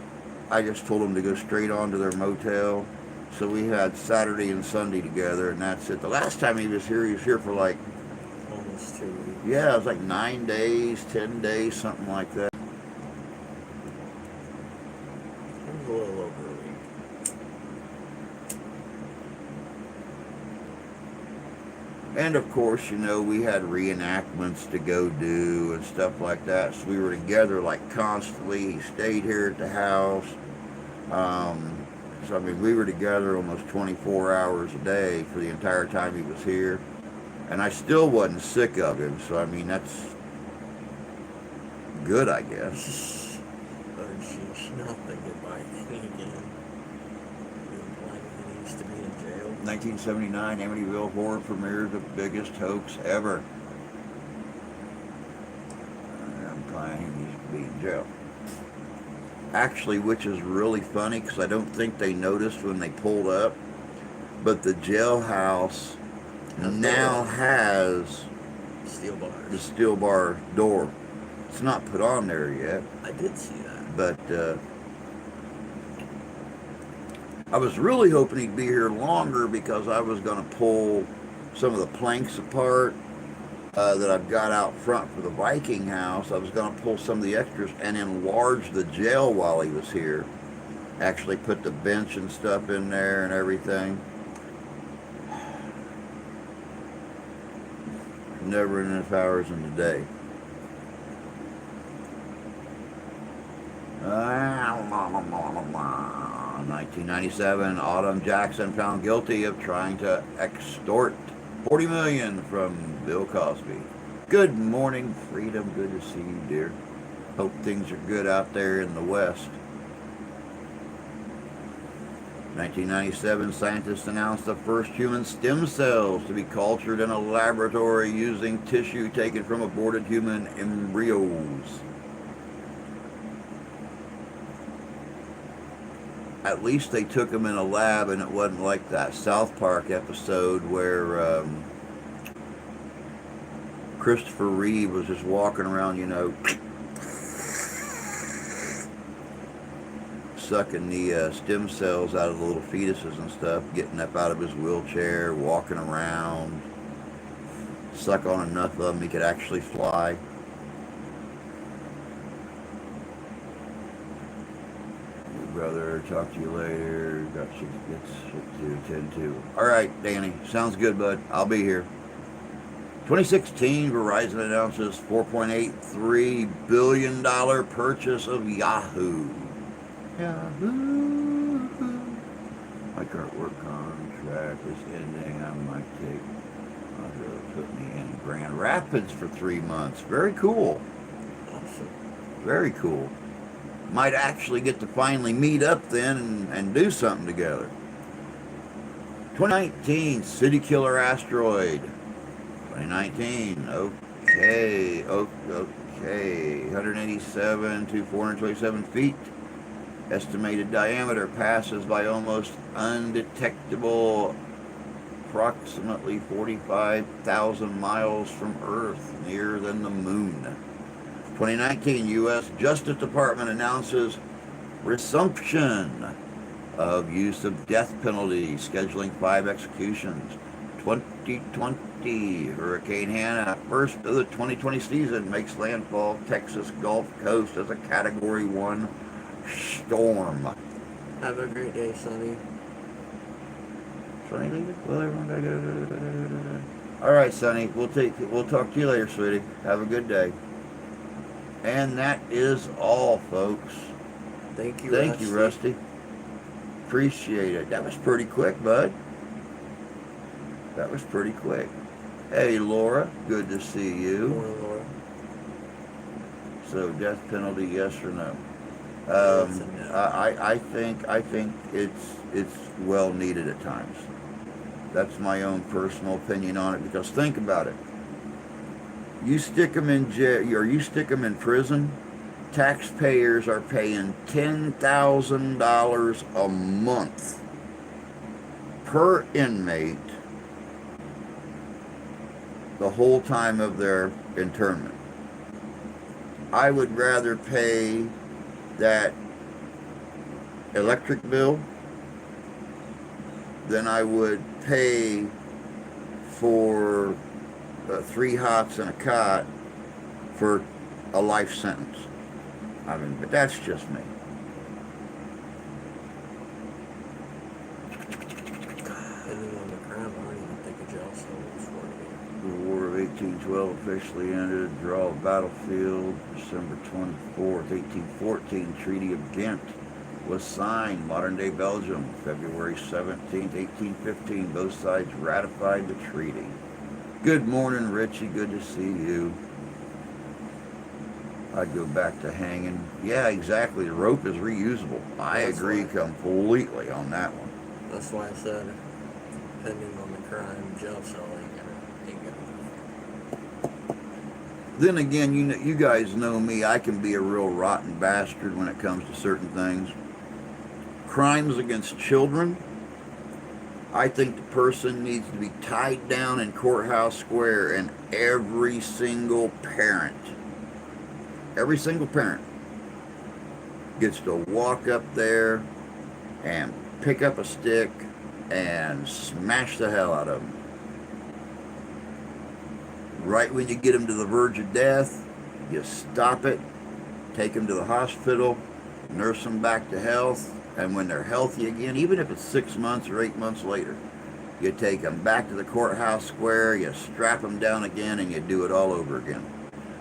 I just told them to go straight on to their motel. So we had Saturday and Sunday together, and that's it. The last time he was here for like Almost 2 weeks. yeah, it was like 9 days, 10 days, something like that. It was a little over a week. And of course, we had reenactments to go do and stuff like that. So we were together like constantly. He stayed here at the house. So we were together almost 24 hours a day for the entire time he was here. And I still wasn't sick of him. So that's good, I guess. Oh, sheesh, not the goodbye thing again. Implying he needs to be in jail. 1979 Amityville Horror premiered the biggest hoax ever. I'm implying he needs to be in jail. Actually, which is really funny because I don't think they noticed when they pulled up, but the jailhouse now has Steel the bars. steel bar door. It's not put on there yet, I did see that. but I was really hoping he'd be here longer because I was going to pull some of the planks apart that I've got out front for the Viking house. I was going to pull some of the extras and enlarge the jail while he was here. Actually put the bench and stuff in there and everything. Never enough hours in the day. 1997, Autumn Jackson found guilty of trying to extort $40 million from Bill Cosby. Good morning, Freedom. Good to see you, dear. Hope things are good out there in the West. 1997, scientists announced the first human stem cells to be cultured in a laboratory using tissue taken from aborted human embryos. At least they took them in a lab, and it wasn't like that South Park episode where Christopher Reeve was just walking around, sucking the stem cells out of the little fetuses and stuff, getting up out of his wheelchair, walking around, suck on enough of them he could actually fly. Brother, talk to you later. Got shit to attend to. All right, Danny. Sounds good, bud. I'll be here. 2016, Verizon announces $4.83 billion purchase of Yahoo. Yahoo. My current work contract is ending. I might take put me in Grand Rapids for 3 months. Very cool. Awesome. Very cool. Might actually get to finally meet up then and do something together. 2019, City Killer Asteroid. 2019, okay. 187 to 427 feet. Estimated diameter passes by almost undetectable, approximately 45,000 miles from Earth, nearer than the moon. 2019, U.S. Justice Department announces resumption of use of death penalty, scheduling 5 executions. 2020, Hurricane Hannah, first of the 2020 season, makes landfall Texas Gulf Coast as a Category 1 storm. Have a great day, Sonny. Sonny, leave it? Well, everyone gotta go. All right, Sonny. We'll talk to you later, sweetie. Have a good day. And that is all, folks. Thank you, Thank Rusty. you, Rusty. Appreciate it. That was pretty quick, bud. That was pretty quick. Hey, Laura. Good to see you. Morning, Laura. So, death penalty, yes or no? Yes and no. I think it's well needed at times. That's my own personal opinion on it. Because think about it. You stick them in jail, or you stick them in prison. Taxpayers are paying $10,000 a month per inmate the whole time of their internment. I would rather pay that electric bill than I would pay for 3 hots and a cot for a life sentence. I mean, but that's just me. Depending on the crime, I don't even think a jail cell was for it. The War of 1812 officially ended. Draw of battlefield, December 24th, 1814. Treaty of Ghent was signed. Modern-day Belgium, February 17th, 1815. Both sides ratified the treaty. Good morning, Richie. Good to see you. I'd go back to hanging. Yeah, exactly. The rope is reusable. I agree completely on that one. That's why I said, depending on the crime, jail cell ain't gonna. Then again, you guys know me. I can be a real rotten bastard when it comes to certain things. Crimes against children, I think the person needs to be tied down in Courthouse Square, and every single parent gets to walk up there and pick up a stick and smash the hell out of them. Right when you get them to the verge of death, you stop it, take them to the hospital, nurse them back to health, and when they're healthy again, even if it's 6 months or 8 months later, you take them back to the Courthouse Square, you strap them down again, and you do it all over again.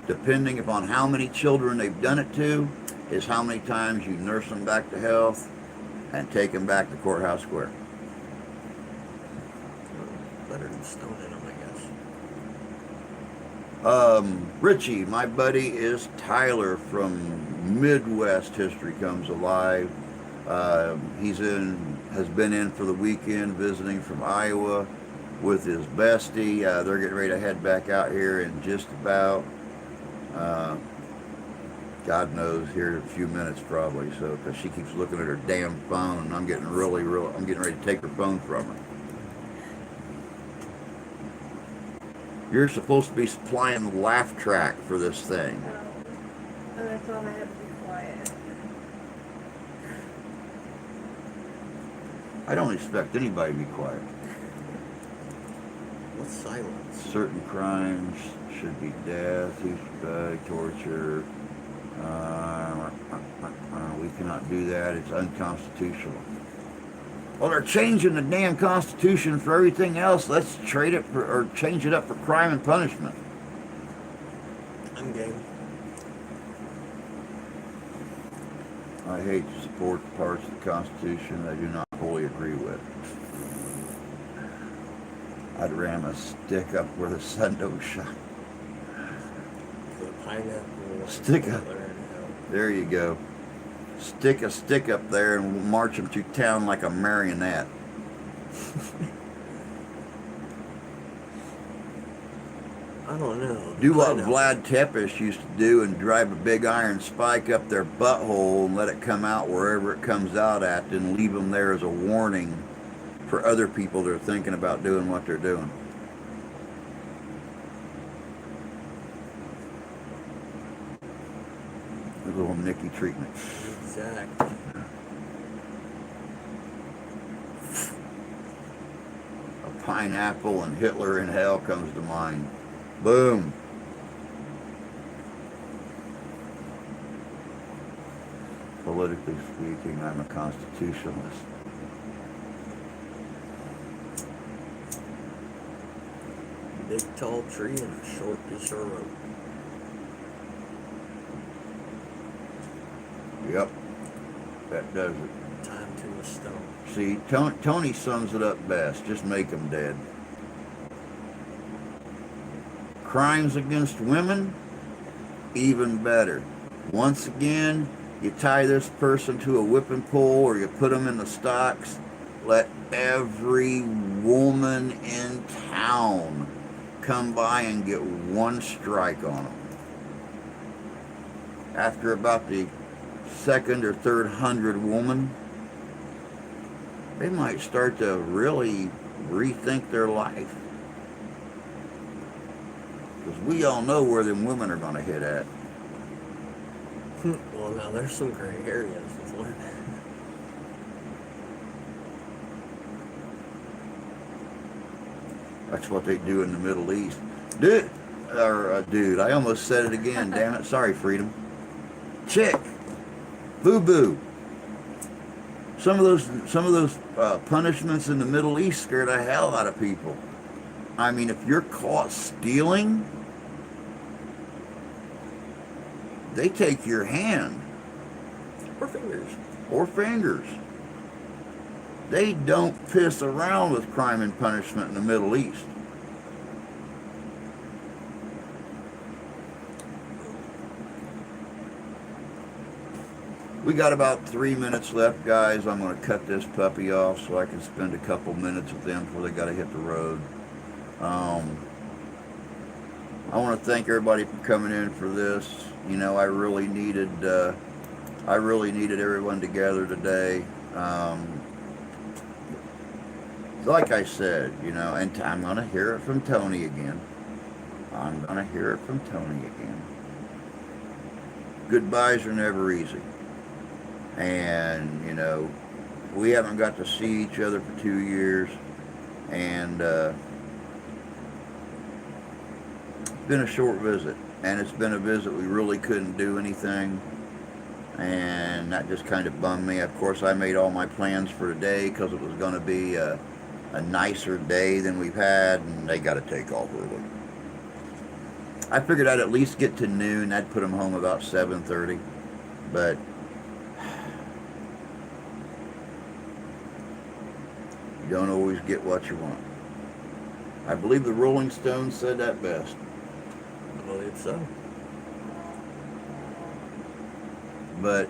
Depending upon how many children they've done it to, is how many times you nurse them back to health and take them back to Courthouse Square. Better than stoning them, I guess. Richie, my buddy is Tyler from Midwest History Comes Alive. Has been in for the weekend visiting from Iowa with his bestie. They're getting ready to head back out here in just about, God knows, here in a few minutes probably. So, because she keeps looking at her damn phone, and I'm getting ready to take her phone from her. You're supposed to be supplying the laugh track for this thing. And I thought I had to be quiet. I don't expect anybody to be quiet. What's silence? Certain crimes should be death, torture. We cannot do that. It's unconstitutional. Well, they're changing the damn Constitution for everything else. Let's change it up for crime and punishment. I'm game. I hate to support the parts of the Constitution I do not wholly agree with. I'd ram a stick up where the sun don't shine. The pineapple. Stick up. There you go. Stick a stick up there and march them through town like a marionette. I don't know. Do what Vlad Tepes used to do and drive a big iron spike up their butthole and let it come out wherever it comes out at, and leave them there as a warning for other people that are thinking about doing what they're doing. A little Nicky treatment. Exactly. A pineapple and Hitler in hell comes to mind. Boom. Politically speaking, I'm a constitutionalist. big tall tree and a short piece of rope. Yep. That does it. Tied to a stone. See, Tony sums it up best. Just make them dead. Crimes against women, even better. Once again, you tie this person to a whipping pole or you put them in the stocks. Let every woman in town come by and get one strike on them. After about the second or third 100 woman, they might start to really rethink their life. Because we all know where them women are going to hit at. Well, now there's some gray areas with one. That's what they do in the Middle East. Dude, I almost said it again, damn it. Sorry, Freedom. Chick. Boo-boo. Some of those punishments in the Middle East scare the hell out of people. I mean, if you're caught stealing, they take your hand. Or fingers. Or fingers. They don't piss around with crime and punishment in the Middle East. We got about 3 minutes left, guys. I'm going to cut this puppy off so I can spend a couple minutes with them before they got to hit the road. I want to thank everybody for coming in for this. You know, I really needed everyone together today. Like I said, you know, and I'm going to hear it from Tony again. Goodbyes are never easy. And, you know, we haven't got to see each other for 2 years. And it's been a short visit. And it's been a visit we really couldn't do anything. And that just kind of bummed me. Of course, I made all my plans for today because it was going to be a nicer day than we've had. And they got to take off early. I figured I'd at least get to noon. I'd put them home about 7:30. But you don't always get what you want. I believe the Rolling Stones said that best. I believe so. But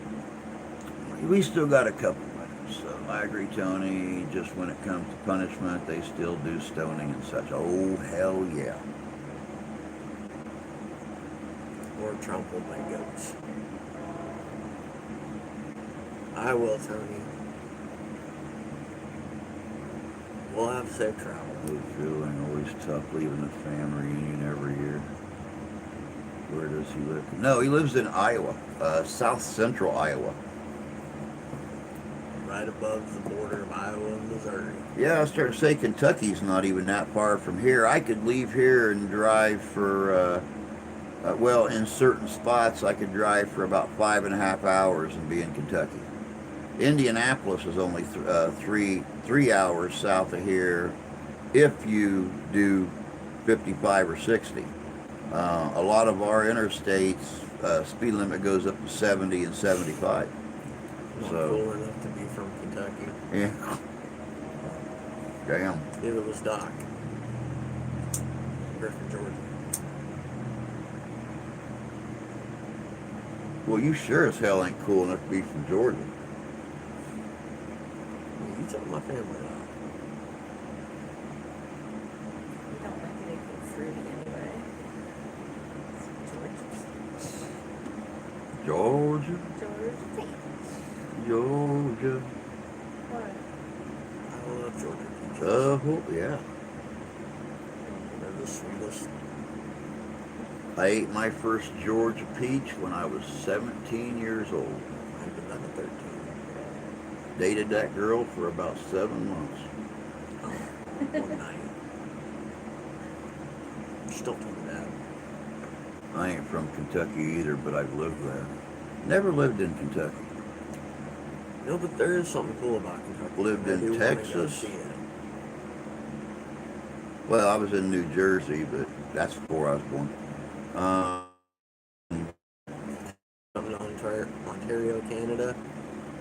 we still got a couple minutes. So I agree, Tony. Just when it comes to punishment, they still do stoning and such. Oh, hell yeah. Or trampled by goats. I will, Tony. We'll have safe travel. Good feeling, always tough leaving the family reunion every year. Where does he live? No, he lives in Iowa, south central Iowa. Right above the border of Iowa and Missouri. Yeah, I was starting to say Kentucky's not even that far from here. I could leave here and drive for, well, in certain spots, I could drive for about 5.5 hours and be in Kentucky. Indianapolis is only 3 hours south of here if you do 55 or 60. A lot of our interstates, speed limit goes up to 70 and 75. Not So, cool enough to be from Kentucky. yeah. Damn. Neither was Doc. Griffin, Georgia. Well, you sure as hell ain't cool enough to be from Georgia. You took my family out. We don't like anything fruity anyway. Georgia, Georgia. Georgia. What? I love Georgia peaches. Yeah. They're the sweetest. I ate my first Georgia peach when I was 17 years old. I've been done at 13. Dated that girl for about 7 months. One night. Still told me that. I ain't from Kentucky either, but I've lived there. Never lived in Kentucky. No, but there is something cool about Kentucky. Lived I in do wanna go Texas. see it. Well, I was in New Jersey, but that's before I was born. I'm in Ontario, Canada.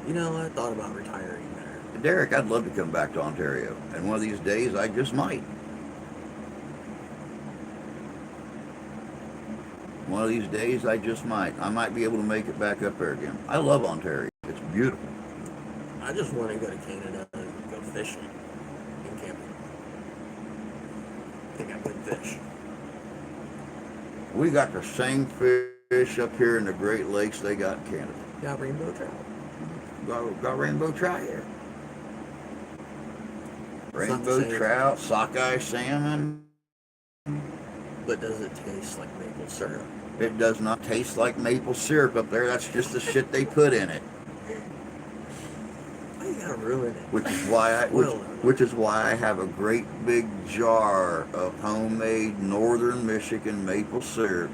You know, I thought about retiring there. Derek, I'd love to come back to Ontario, and one of these days I just might. One of these days I just might. I might be able to make it back up there again. I love Ontario. It's beautiful. I just want to go to Canada and go fishing and camping. I think I could fish. We got the same fish up here in the Great Lakes they got in Canada. Got rainbow trout. Got rainbow trout here. It's not the Rainbow same. trout, sockeye salmon. But does it taste like maple syrup? It does not taste like maple syrup up there. That's just the shit they put in it. Why you gotta ruin it? Which is why I have a great big jar of homemade Northern Michigan maple syrup.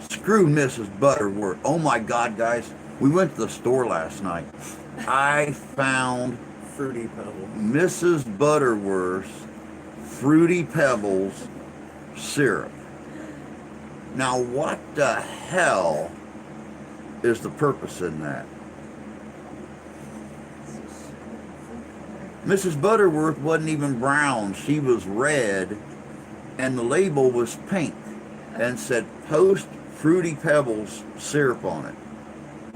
Screw Mrs. Butterworth. Oh my God, guys. We went to the store last night. I found Fruity Pebble. Mrs. Butterworth's Fruity Pebbles syrup. Now, what the hell is the purpose in that? Mrs. Butterworth wasn't even brown. She was red, and the label was pink and said Post Fruity Pebbles syrup on it.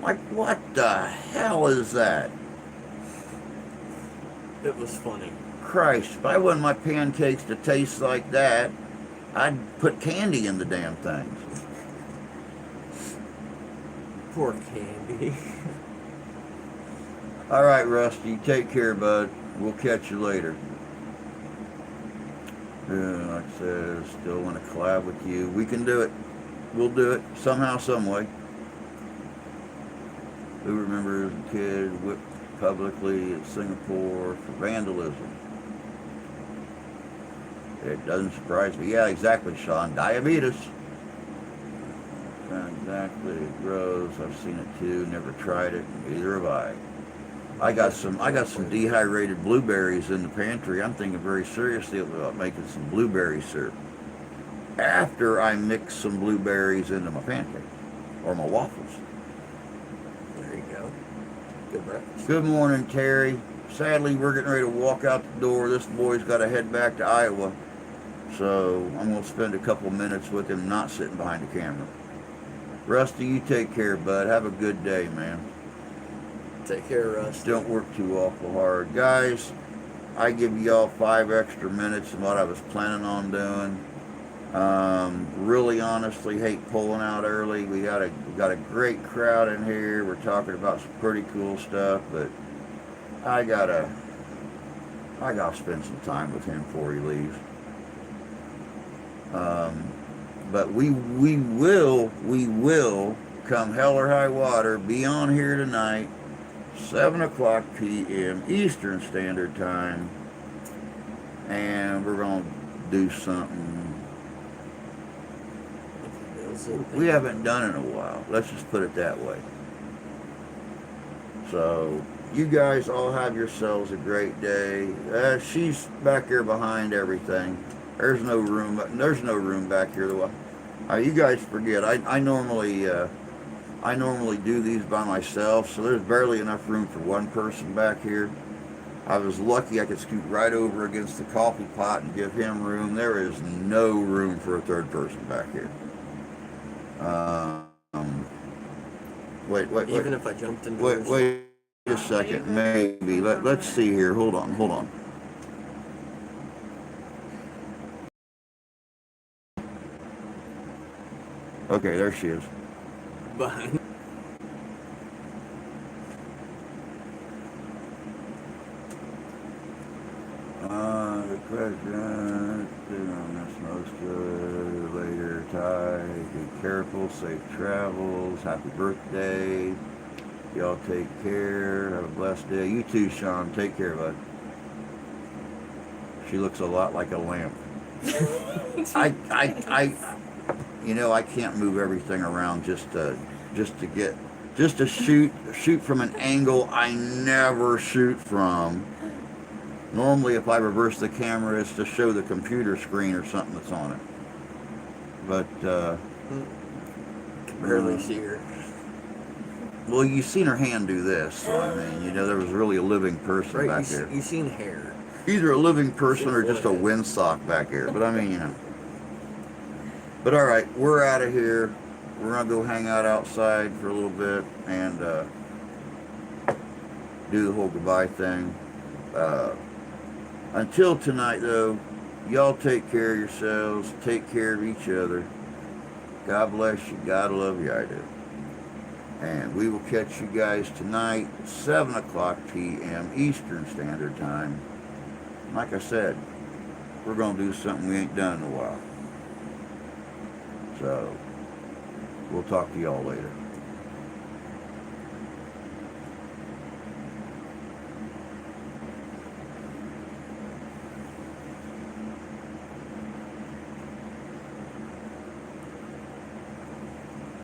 Like, what the hell is that? It was funny. Christ, if I wanted my pancakes to taste like that, I'd put candy in the damn things. Poor Candy. All right, Rusty, take care, bud. We'll catch you later. Like I said, still want to collab with you. We can do it. We'll do it somehow, some way. Who remembers a kid whipped publicly at Singapore for vandalism? It doesn't surprise me. Yeah, exactly, Sean. Diabetes. Exactly. It grows. I've seen it too. Never tried it. Neither have I. I got some dehydrated blueberries in the pantry. I'm thinking very seriously about making some blueberry syrup after I mix some blueberries into my pancakes or my waffles. There you go. Good breakfast. Good morning, Terry. Sadly, we're getting ready to walk out the door. This boy's got to head back to Iowa. So I'm going to spend a couple minutes with him not sitting behind the camera. Rusty, you take care, bud. Have a good day, man. Take care, Russ. Don't work too awful hard. Guys, I give y'all 5 extra minutes of what I was planning on doing. Really honestly hate pulling out early. We got a great crowd in here. We're talking about some pretty cool stuff, but I gotta spend some time with him before he leaves. But we will come hell or high water be on here tonight, 7 o'clock p.m. Eastern Standard Time, and we're gonna do something we haven't done in a while. Let's just put it that way. So you guys all have yourselves a great day. She's back here behind everything. There's no room back here. You guys forget. I normally do these by myself, so there's barely enough room for one person back here. I was lucky I could scoot right over against the coffee pot and give him room. There is no room for a third person back here. Wait. Even if I jumped into Wait a second, maybe. Let's see here. Hold on. Okay, there she is. But The president, that's most good. Later, Ty. Be careful. Safe travels. Happy birthday. Y'all take care. Have a blessed day. You too, Sean. Take care, bud. She looks a lot like a lamp. I can't move everything around just to shoot from an angle I never shoot from. Normally, if I reverse the camera, it's to show the computer screen or something that's on it. But, Can barely see her. well, you seen her hand do this, so I mean, you know, there was really a living person Right, back there. you seen hair. Either a living person or just a windsock back here. But I mean, you know. But all right, we're out of here. We're gonna go hang out outside for a little bit and do the whole goodbye thing. Until tonight, though, y'all take care of yourselves. Take care of each other. God bless you. God love you. I do. And we will catch you guys tonight, 7 o'clock p.m. Eastern Standard Time. Like I said, we're going to do something we ain't done in a while. So, we'll talk to y'all later.